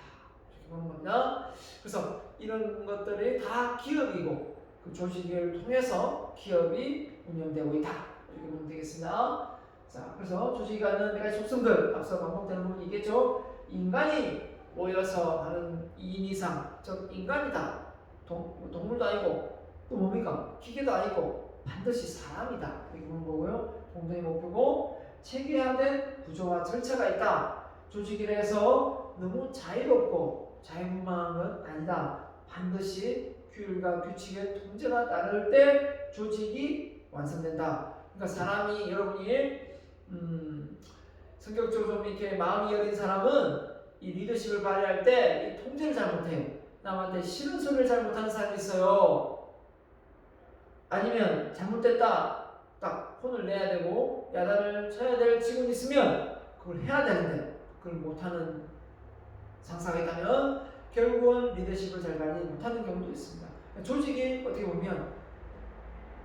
이렇게 보는 겁니다. 그래서 이런 것들이 다 기업이고 그 조직을 통해서 기업이 운영되고 있다. 이렇게 보면 되겠습니다. 자, 그래서 조직이 갖는 네 가지 속성들 앞서 반복되는 부분이 있겠죠. 인간이 모여서 하는 2인 이상, 즉 인간이다. 동물도 아니고 또 뭡니까? 기계도 아니고 반드시 사람이다. 이렇게 보는 거고요. 공동의 목표고 체계화된 구조와 절차가 있다. 조직이라서 너무 자유롭고 자유분방한 건 아니다. 반드시 규율과 규칙의 통제가 따를 때 조직이 완성된다. 그러니까 사람이 여러분이 성격적으로 좀 이렇게 마음이 여린 사람은 이 리더십을 발휘할 때 이 통제를 잘 못해요. 남한테 싫은 소리를 잘 못하는 사람이 있어요. 아니면 잘못됐다 딱 혼을 내야 되고 야단을 쳐야 될 직원이 있으면 그걸 해야 되는데 그걸 못하는 상사가 있다면 결국은 리더십을 잘 발휘 못하는 경우도 있습니다. 조직이 어떻게 보면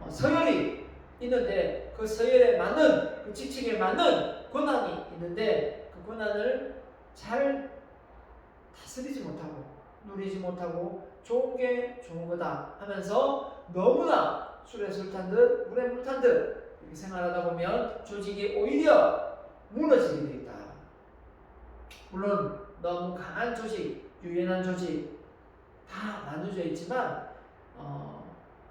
서열이 있는데 그 서열에 맞는 그 직책에 맞는 권한이 있는데 그 권한을 잘 다스리지 못하고 누리지 못하고 좋은 게 좋은 거다 하면서 너무나 술에 술 탄 듯 물에 물 탄 듯 이렇게 생활하다 보면 조직이 오히려 무너지게 되어 있다. 물론 너무 강한 조직, 유연한 조직 다 나눠져 있지만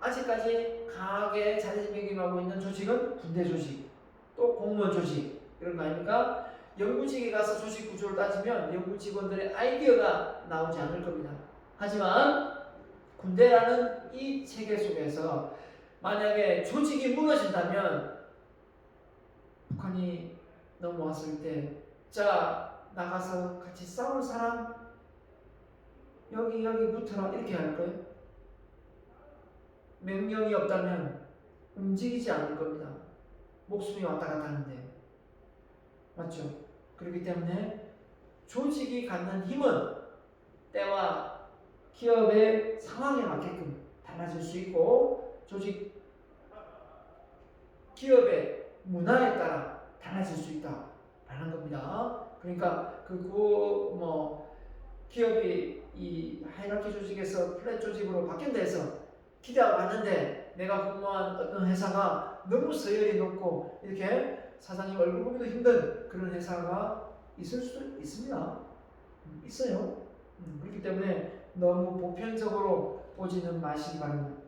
아직까지 강하게 자리매김하고 있는 조직은 군대 조직, 또 공무원 조직 이런 거 아닙니까? 연구직에 가서 조직 구조를 따지면 연구 직원들의 아이디어가 나오지 않을 겁니다. 하지만 군대라는 이 체계 속에서 만약에 조직이 무너진다면 북한이 넘어왔을 때 자 나가서 같이 싸울 사람 여기 붙어라 이렇게 할 거예요. 명령이 없다면 움직이지 않을 겁니다. 목숨이 왔다 갔다 하는데 맞죠? 그렇기 때문에 조직이 갖는 힘은 때와 기업의 상황에 맞게끔 달라질 수 있고 조직 기업의 문화에 따라 달라질 수 있다 라는 겁니다. 그러니까 기업이 이 하이라키 조직에서 플랫 조직으로 바뀐다 해서 기대하고 왔는데 내가 근무한 어떤 회사가 너무 서열이 높고 이렇게 사장님 얼굴 보기도 힘든 그런 회사가 있을 수도 있습니다. 있어요. 그렇기 때문에 너무 보편적으로 보지는 마시기 바랍니다.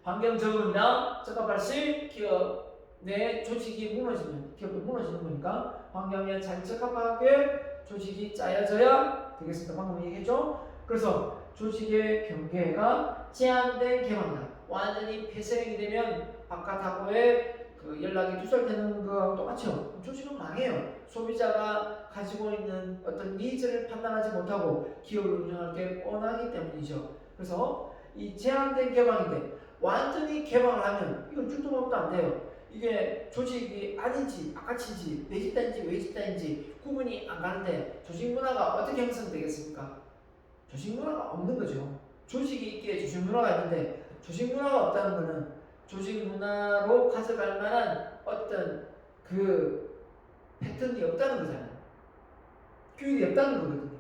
환경 적응이나 적합할 시 기업 내 조직이 무너지면 기업도 무너지는 거니까 환경에 잘 적합하게 조직이 짜여져야 되겠습니다. 방금 얘기했죠? 그래서 조직의 경계가 제한된 개방이다. 완전히 폐쇄력이 되면 바깥하고의 그 연락이 두절되는 거하고 똑같죠. 조직은 망해요. 소비자가 가지고 있는 어떤 니즈를 판단하지 못하고 기업을 운영할 게 뻔하기 때문이죠. 그래서 이 제한된 개방인데 완전히 개방을 하면 이건 줄도막도 안 돼요. 이게 조직이 아닌지 아까친지 내 집단인지 외 집단인지 구분이 안 가는데 조직 문화가 어떻게 형성되겠습니까? 조직 문화가 없는 거죠. 조직이 있기에 조직 문화가 있는데 조직 문화가 없다는 것은 조직 문화로 가져갈 만한 어떤 그 패턴이 없다는 거잖아요. 교육이 없다는 거거든요.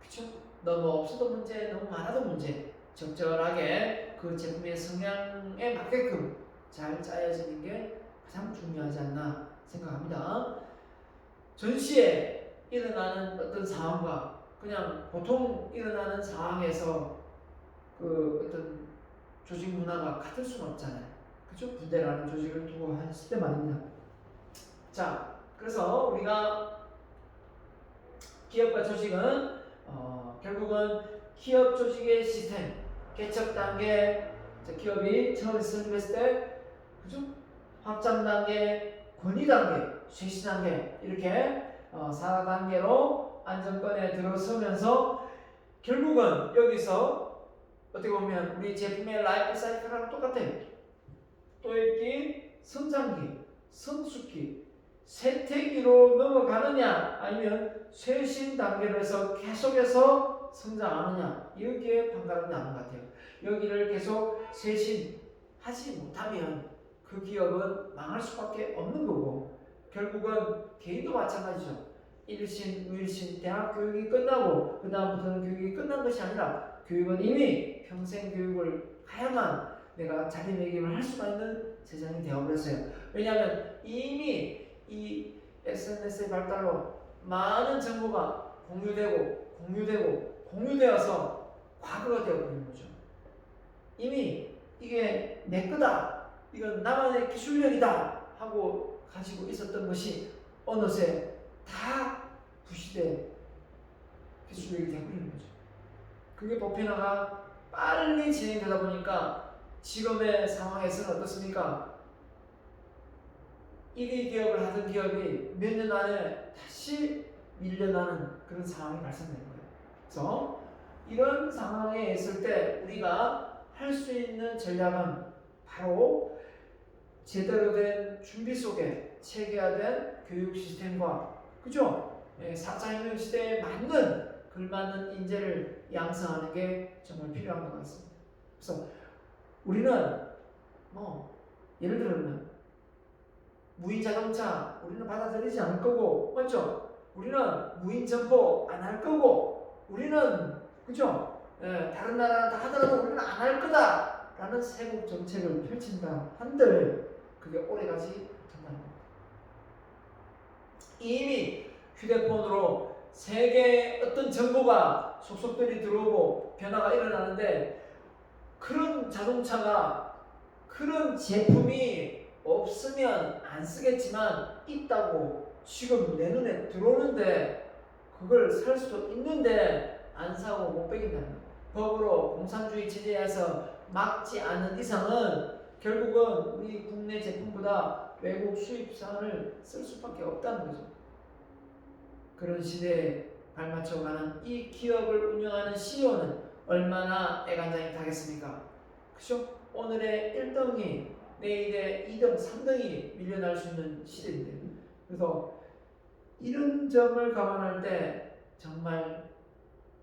그쵸? 너무 없어도 문제, 너무 많아도 문제. 적절하게 그 제품의 성향에 맞게끔 잘 짜여지는 게 가장 중요하지 않나 생각합니다. 전시에 일어나는 어떤 상황과 그냥 보통 일어나는 상황에서 그 어떤 조직 문화가 같을 수는 없잖아요. 그죠? 부대라는 조직을 두고 했을 때 말입니다. 자, 그래서 우리가 기업과 조직은 결국은 기업 조직의 시스템, 개척 단계, 기업이 처음에 설립했을 때, 그죠? 확장 단계, 권위 단계, 실시 단계 이렇게 4단계로 안정권에 들어서면서 결국은 여기서 어떻게 보면 우리 제품의 라이프 사이클하고 똑같아요. 또액기, 성장기, 성숙기, 쇠퇴기로 넘어가느냐 아니면 쇄신 단계로 해서 계속해서 성장하느냐 이렇게 판단하는 것 같아요. 여기를 계속 쇄신하지 못하면 그 기업은 망할 수밖에 없는 거고 결국은 개인도 마찬가지죠. 일신, 우일신, 대학 교육이 끝나고 그 다음부터는 교육이 끝난 것이 아니라 교육은 이미 평생 교육을 해야만 내가 자기매김을 할 수가 있는 세상이 되어버렸어요. 왜냐하면 이미 이 SNS의 발달로 많은 정보가 공유되어서 과거가 되어버리는 거죠. 이미 이게 내 거다, 이건 나만의 기술력이다 하고 가지고 있었던 것이 어느새 다 부시대 기술력이 되어버리는 거죠. 그게 보편화가 빨리 진행되다 보니까 지금의 상황에서는 어떻습니까? 1위 기업을 하던 기업이 몇 년 안에 다시 밀려나는 그런 상황이 발생되는 거예요. 그래서 이런 상황에 있을 때 우리가 할 수 있는 전략은 바로 제대로 된 준비 속에 체계화된 교육 시스템과, 그죠? 4차 혁명 시대에 맞는 걸맞는 인재를 양성하는 게 정말 필요한 것 같습니다. 그래서 우리는 예를 들면 무인 자동차 우리는 받아들이지 않을 거고, 맞죠? 우리는 무인 점포 안 할 거고, 우리는, 그죠? 다른 나라는 다 하더라도 우리는 안 할 거다라는 세국 정책을 펼친다 한들 그게 오래가지 못한다는 겁니다. 이미 휴대폰으로 세계의 어떤 정보가 속속들이 들어오고 변화가 일어나는데, 그런 자동차가, 그런 제품이 없으면 안 쓰겠지만 있다고 지금 내 눈에 들어오는데 그걸 살 수도 있는데 안 사고 못 빼긴다는 거예요. 법으로 공산주의 체제에서 막지 않은 이상은 결국은 우리 국내 제품보다 외국 수입산을 쓸 수밖에 없다는 거죠. 그런 시대에 발맞춰가는 이 기업을 운영하는 CEO는 얼마나 애간장이 타겠습니까? 그죠? 오늘의 1등이 내일의 2등, 3등이 밀려날 수 있는 시대인데, 그래서 이런 점을 감안할 때 정말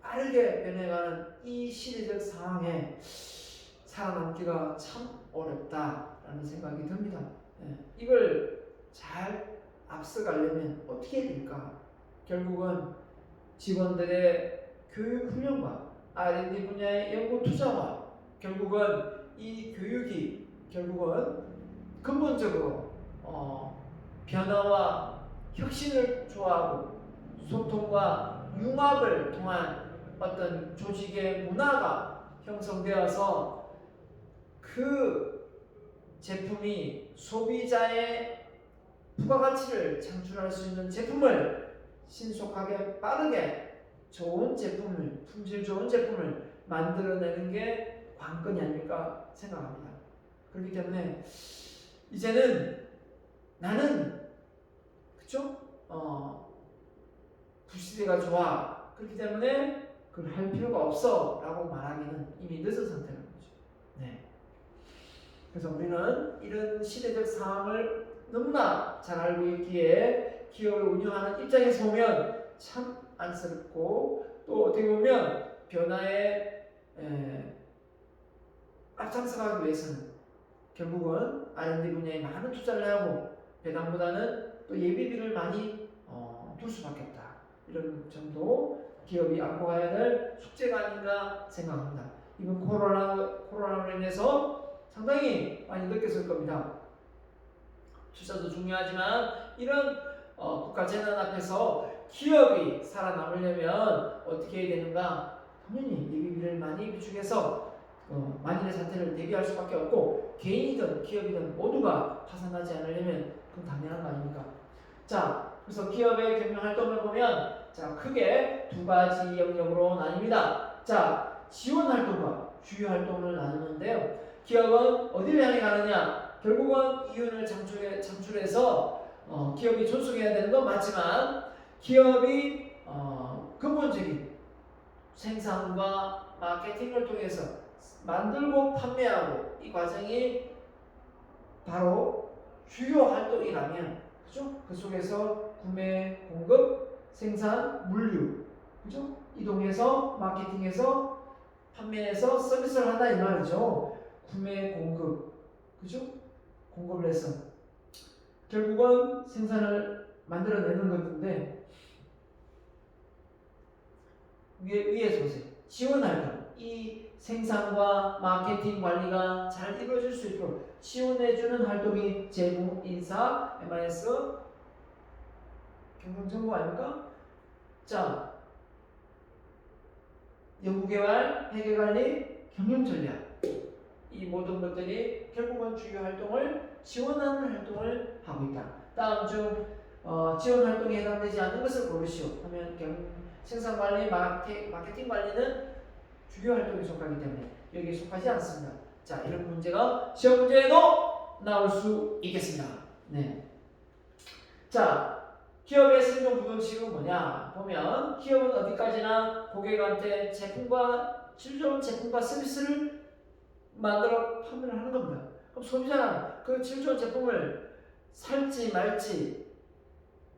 빠르게 변해가는 이 시대적 상황에 살아남기가 참 어렵다라는 생각이 듭니다. 이걸 잘 앞서가려면 어떻게 해야 될까? 결국은 직원들의 교육 훈련과 R&D 분야의 연구 투자와 결국은 이 교육이 결국은 근본적으로 변화와 혁신을 좋아하고 소통과 융합을 통한 어떤 조직의 문화가 형성되어서 그 제품이 소비자의 부가가치를 창출할 수 있는 제품을 신속하게 빠르게 좋은 제품을, 품질 좋은 제품을 만들어내는 게 관건이 아닐까 생각합니다. 그렇기 때문에 이제는 나는, 그쵸? 부시대가 좋아, 그렇기 때문에 그걸 할 필요가 없어 라고 말하기는 이미 늦은 상태라는 거죠. 그래서 우리는 이런 시대적 상황을 너무나 잘 알고 있기에 기업을 운영하는 입장에서 보면 참 안쓰럽고, 또 어떻게 보면 변화에 앞장서가기 위해서는 결국은 R&D 분야에 많은 투자를 하고 배당보다는 또 예비비를 많이 둘 수밖에 없다. 이런 점도 기업이 안고 가야 될 숙제가 아닌가 생각합니다. 이번 코로나로 인해서 상당히 많이 느꼈을 겁니다. 투자도 중요하지만 이런 국가 재난 앞에서 기업이 살아남으려면 어떻게 해야 되는가? 당연히 예비비를 많이 비축해서 만일의 사태를 대비할 수밖에 없고, 개인이든 기업이든 모두가 파산하지 않으려면 그건 당연한 거 아닙니까? 자, 그래서 기업의 경영 활동을 보면 크게 두 가지 영역으로 나뉩니다. 자, 지원 활동과 주요 활동을 나누는데요. 기업은 어디를 향해 가느냐? 결국은 이윤을 창출해서 기업이 존속해야 되는 건 맞지만, 기업이 근본적인 생산과 마케팅을 통해서 만들고 판매하고 이 과정이 바로 주요 활동이라면, 그죠? 그 속에서 구매, 공급, 생산, 물류, 그죠? 이동해서 마케팅해서 판매해서 서비스를 한다 이 말이죠. 구매, 공급, 그죠? 공급을 해서 결국은 생산을 만들어내는 건데 위에서 보세요. 지원활동. 이 생산과 마케팅 관리가 잘 이루어질 수 있도록 지원해주는 활동이 재무, 인사, MIS, 경영정보 아닙니까? 자, 연구개발, 회계관리, 경영전략. 이 모든 것들이 결국은 주요 활동을 지원하는 활동을 하고 있다. 다음 중 지원 활동에 해당되지 않는 것을 고르시오. 하면 생산관리, 마케팅 관리는 주요 활동에 속하기 때문에 여기에 속하지 않습니다. 자, 이런 문제가 시험 문제에도 나올 수 있겠습니다. 네. 자, 기업의 생존 부동식은 뭐냐? 보면 기업은 어디까지나 고객한테 질 좋은 제품과 서비스를 만들어 판매를 하는 겁니다. 그럼 소비자는 그 질 좋은 제품을 살지 말지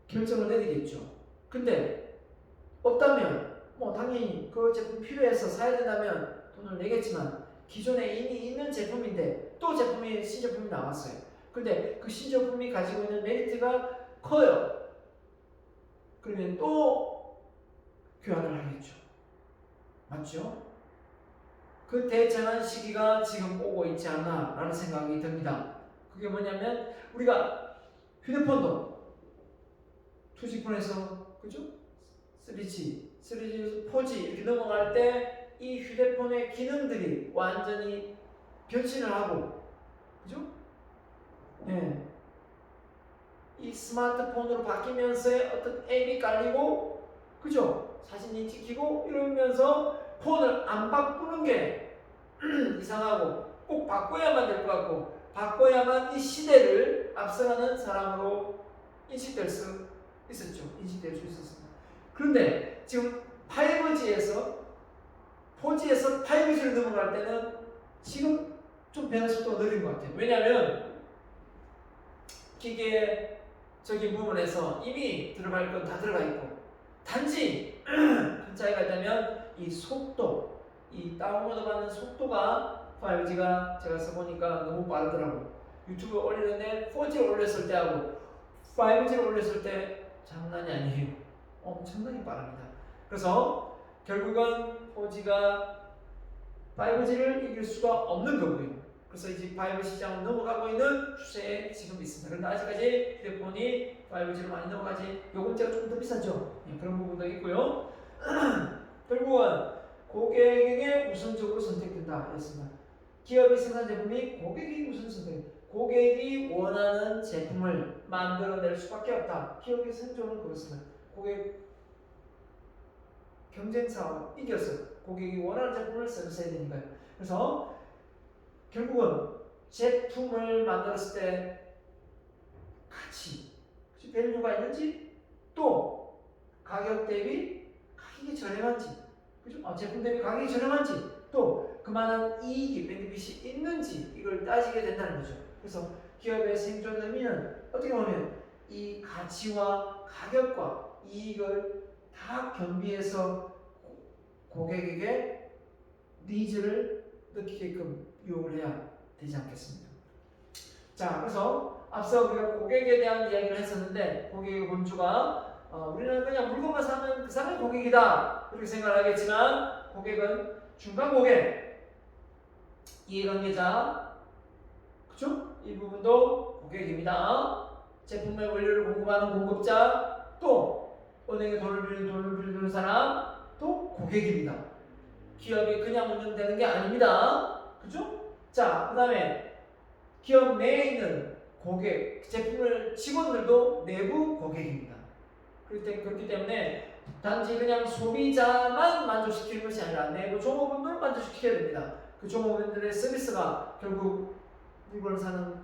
결정을 내리겠죠. 근데 없다면 당연히 그 제품 필요해서 사야 된다면 돈을 내겠지만 기존에 이미 있는 제품인데 또 신제품이 나왔어요. 근데 그 신제품이 가지고 있는 메리트가 커요. 그러면 또 교환을 하겠죠. 맞죠? 그 대처하는 시기가 지금 오고 있지 않나 라는 생각이 듭니다. 그게 뭐냐면 우리가 휴대폰도 2G폰에서 그죠? 3G, 4G 이렇게 넘어갈 때 이 휴대폰의 기능들이 완전히 변신을 하고 그죠? 네. 이 스마트폰으로 바뀌면서의 어떤 앱이 깔리고 그죠? 사진이 찍히고 이러면서 폰을 안 바꾸는 게 이상하고 꼭 바꿔야만 될 것 같고 바꿔야만 이 시대를 앞서가는 사람으로 인식될 수 있었습니다. 그런데 지금 5G에서 4G에서 5G로 넘어갈 때는 지금 좀 변화 속도가 느린 것 같아요. 왜냐하면 기계적인 부분에서 이미 들어갈 건 다 들어가 있고 단지 큰 차이가 있다면 이 속도, 이 다운로드 받는 속도가 5G가 제가 써보니까 너무 빠르더라고요. 유튜브 올리는데 4G를 올렸을 때하고 5G를 올렸을 때 장난이 아니에요. 엄청나게 빠릅니다. 그래서 결국은 4G가 5G를 이길 수가 없는 거고요. 그래서 이제 5G 시장으로 넘어가고 있는 추세에 지금 있습니다. 그런데 아직까지 휴대폰이 5G로 많이 넘어가지 요금제가 조금 더 비싸죠. 그런 부분도 있고요. 결국은 고객에게 우선적으로 선택된다 했습니다. 기업이 생산 제품이 고객이 우선 선택. 고객이 원하는 제품을 만들어낼 수밖에 없다. 기업의 생존은 그렇습니다. 고객 경쟁사와 이겨서 고객이 원하는 제품을 서비스해야 되니까요. 그래서 결국은 제품을 만들었을 때 가치, 밸류가 있는지 또 가격 대비 가격이 저렴한지 그죠? 제품 대비 가격이 저렴한지 또 그만한 이익이 베네핏이 있는지 이걸 따지게 된다는 거죠. 그래서 기업의 생존 의미는 어떻게 보면 이 가치와 가격과 이익을 다 겸비해서 고객에게 니즈를 느끼게끔 유혹을 해야 되지 않겠습니까? 자, 그래서 앞서 우리가 고객에 대한 이야기를 했었는데 고객의 본주가 우리는 그냥 물건만 사면 그 사람이 고객이다 그렇게 생각을 하겠지만 고객은 중간 고객, 이해관계자, 그쵸? 이 부분도 고객입니다. 제품의 원료를 공급하는 공급자, 또 은행에 돈을 빌리는 사람, 또 고객입니다. 기업이 그냥 운영되는 게 아닙니다. 그죠? 자, 그 다음에 기업 내에 있는 고객, 제품을 직원들도 내부 고객입니다. 그렇기 때문에 단지 그냥 소비자만 만족시키는 것이 아니라 내부 종업원들을 만족시켜야 됩니다. 그 종업원들의 서비스가 결국 물건을 사는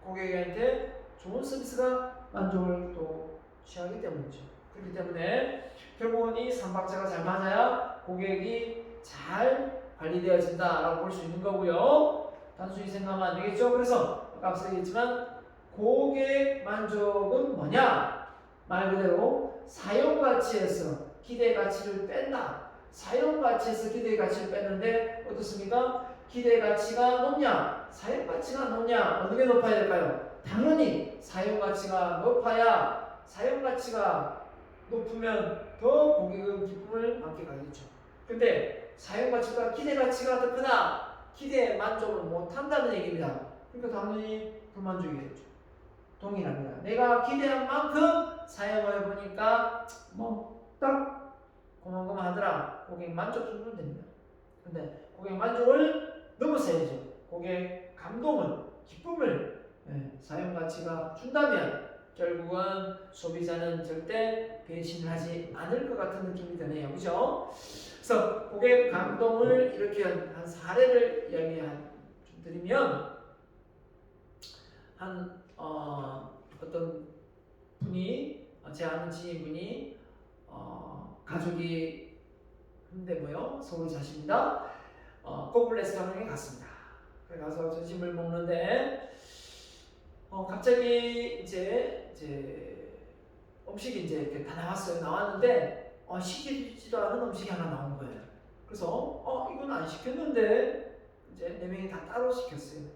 고객한테 좋은 서비스가 만족을 또 취하기 때문이죠. 그렇기 때문에 결국은 이 삼박자가 잘 맞아야 고객이 잘 관리되어진다라고 볼 수 있는 거고요. 단순히 생각하면 안 되겠죠. 그래서 앞서 얘기했지만 고객 만족은 뭐냐? 말 그대로 사용 가치에서 기대 가치를 뺀다. 사용 가치에서 기대 가치를 뺐는데 어떻습니까? 기대 가치가 높냐? 사용 가치가 높냐? 어느 게 높아야 될까요? 당연히 사용 가치가 높아야 사용 가치가 높으면 더 고객은 기쁨을 만끽하겠죠. 근데 사용 가치가 기대 가치가 더 크다. 기대에 만족을 못 한다는 얘기입니다. 그러니까 당연히 불만족이겠죠. 동일합니다. 내가 기대한 만큼 사용해 보니까 딱 고만고만하더라. 고객 만족 정도는 됩니다. 근데 고객 만족을 넘어서야죠. 고객 감동을, 기쁨을 사용 가치가 준다면 결국은 소비자는 절대 배신을 하지 않을 것 같은 느낌이 드네요. 그죠? 그래서 고객 감동을 이렇게 한 사례를 좀 드리면 어떤 분이 제 아는 지인분이 가족이 현대모요 서울 사십니다. 고급 레스토랑에 갔습니다. 그래 가서 점심을 먹는데 갑자기 이제 음식이 이제 이렇게 다 나왔어요. 나왔는데 시키지도 않은 음식이 하나 나온 거예요. 그래서 이건 안 시켰는데 이제 4명이 다 따로 시켰어요.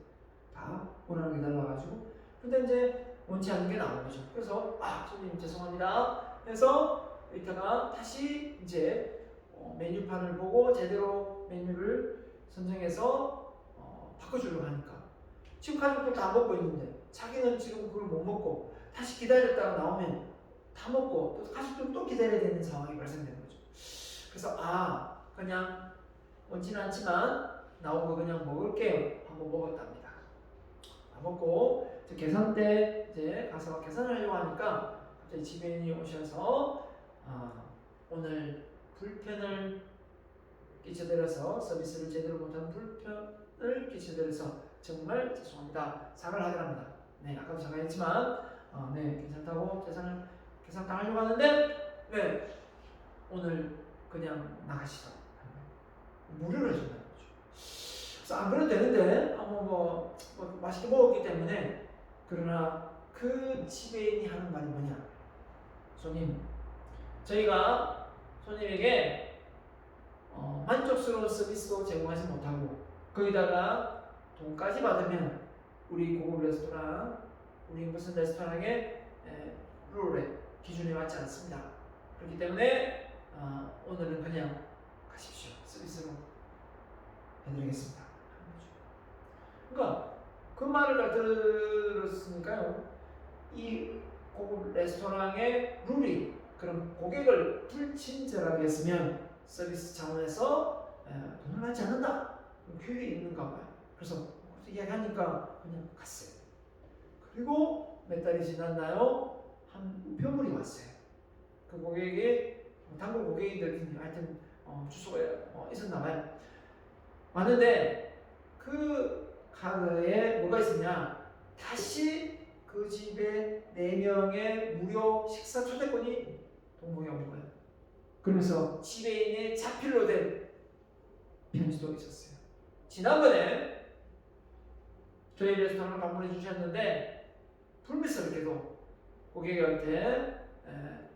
다 원하는 게 달라가지고. 근데 이제 원치 않는 게 나온 거죠. 그래서 손님 죄송합니다 해서 이따가 다시 이제 메뉴판을 보고 제대로 메뉴를 선정해서 바꿔주려고 하니까 지금 가족들 다 먹고 있는데 자기는 지금 그걸 못 먹고 다시 기다렸다가 나오면 다 먹고 또 가족들 또 기다려야 되는 상황이 발생되는 거죠. 그래서 그냥 원치는 않지만 나온 거 그냥 먹을게요 하고 먹었답니다. 먹고 계산대 이제 가서 계산을 하려고 하니까 갑자기 지배인이 오셔서 오늘 불편을 끼쳐드려서 서비스를 제대로 못한 불편을 끼쳐드려서 정말 죄송합니다. 사과를 하더랍니다. 네, 아까도 사과했지만 네, 괜찮다고 계산 당하려고 하는데 네, 오늘 그냥 나가시다. 무료로 해준다는 거죠. 그래서 안 그래도 되는데 뭐 맛있게 먹었기 때문에 그러나 그 지배인이 하는 말이 뭐냐? 손님, 저희가 손님에게 만족스러운 서비스도 제공하지 못하고 거기다가 돈까지 받으면 우리 고급 레스토랑, 우리 무슨 레스토랑의 룰에 기준에 맞지 않습니다. 그렇기 때문에 오늘은 그냥 가십시오. 서비스로 해드리겠습니다. 그러니까 그 말을 다 들었으니까요. 이 고급 레스토랑의 룰이 그럼 고객을 불친절하게 했으면 서비스 차원에서 돈을 받지 않는다. 규율이 있는가 봐요. 그래서 이야기하니까 그냥 갔어요. 그리고 몇 달이 지났나요? 한 우편물이 왔어요. 그 고객이 단골 고객인들 하여튼 주소가 있었나 봐요. 왔는데 그 카드에 뭐가 있었냐? 다시 그 집에 4명의 무료 식사 초대권이 동봉해 온 거예요. 그러면서 지배인의 자필로 된 편지도 있었어요. 지난번에 저희 레스토랑을 방문해 주셨는데 불미스럽게도 고객한테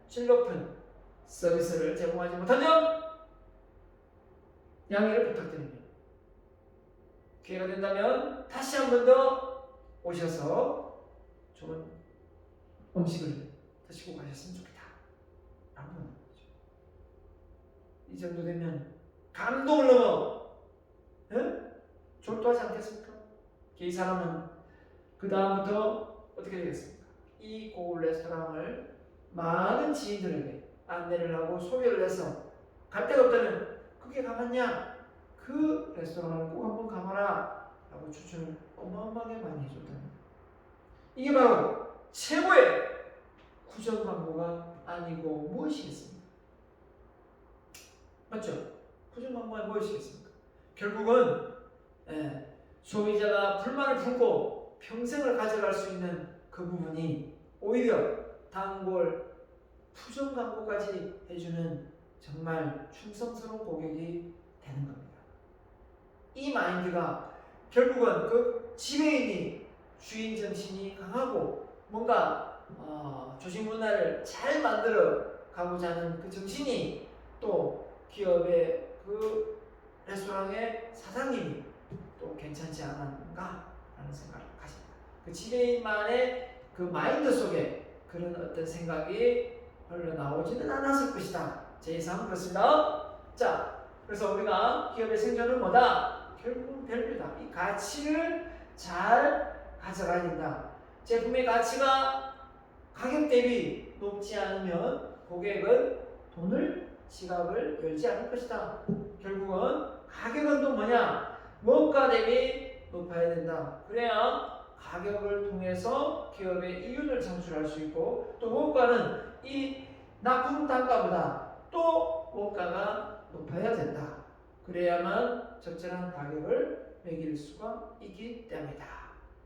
질 높은 서비스를 제공하지 못한 점 양해를 부탁드립니다. 기회가 된다면 다시 한 번 더 오셔서 좋은 음식을 드시고 가셨으면 좋겠다 라고 하는 거죠. 이 정도 되면 감동을 넘어 졸도하지 않겠습니까? 이 사람은 그 다음부터 어떻게 되겠습니까? 이 고급 레스토랑을 많은 지인들에게 안내를 하고 소개를 해서 갈 데가 없다면 그게 가봤냐? 그 레스토랑을 꼭 한번 가봐라 라고 추천을 어마어마하게 많이 해줬다는 거예요. 이게 바로 최고의 구전 광고가 아니고 무엇이겠습니까? 맞죠? 구전 광고가 무엇이겠습니까? 결국은 소비자가 불만을 품고 평생을 가져갈 수 있는 그 부분이 오히려 단골 푸전 광고까지 해주는 정말 충성스러운 고객이 되는 겁니다. 이 마인드가 결국은 그 지배인이 주인 정신이 강하고 뭔가 조직 문화를 잘 만들어 가고자 하는 그 정신이 또 기업의 그 레스토랑의 사장님이 또 괜찮지 않았는가 라는 생각을 가집니다. 그 지배인만의 그 마인드 속에 그런 어떤 생각이 흘러나오지는 않았을 것이다. 제 예상은 그렇습니다. 자, 그래서 우리가 기업의 생존은 뭐다? 결국은 별로다. 이 가치를 잘 가져가야 된다. 제품의 가치가 가격 대비 높지 않으면 고객은 돈을 지갑을 열지 않을 것이다. 결국은 가격은 또 뭐냐? 원가 대비 높아야 된다. 그래야 가격을 통해서 기업의 이윤을 창출할 수 있고, 또 원가는 이 납품 단가보다 또 원가가 높아야 된다. 그래야만 적절한 가격을 매길 수가 있기 때문이다.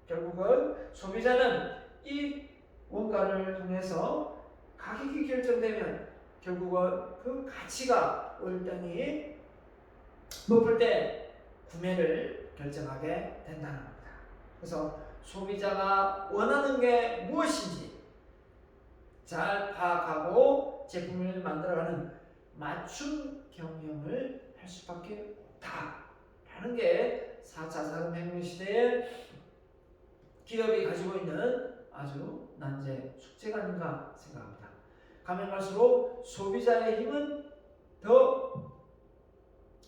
결국은 소비자는 이 원가를 통해서 가격이 결정되면 결국은 그 가치가 월등히 높을 때 구매를 결정하게 된다는 겁니다. 그래서 소비자가 원하는 게 무엇인지 잘 파악하고 제품을 만들어가는 맞춤 경영을 할 수밖에 없다라는 게 4차 산업혁명 시대에 기업이 가지고 있는 아주 난제 숙제가 아닌가 생각합니다. 가면 갈수록 소비자의 힘은 더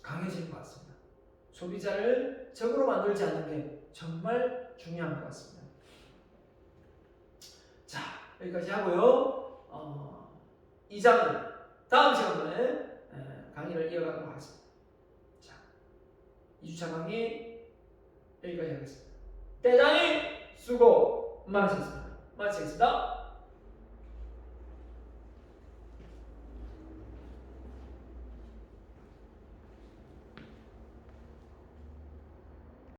강해질 것 같습니다. 소비자를 적으로 만들지 않는 게 정말 중요한 것 같습니다. 자, 여기까지 하고요. 이 장은 다음 시간에 강의를 이어가도록 하겠습니다. 자, 2주차 강의 여기까지 하겠습니다. 대단히 수고 많으셨습니다. 마치겠습니다.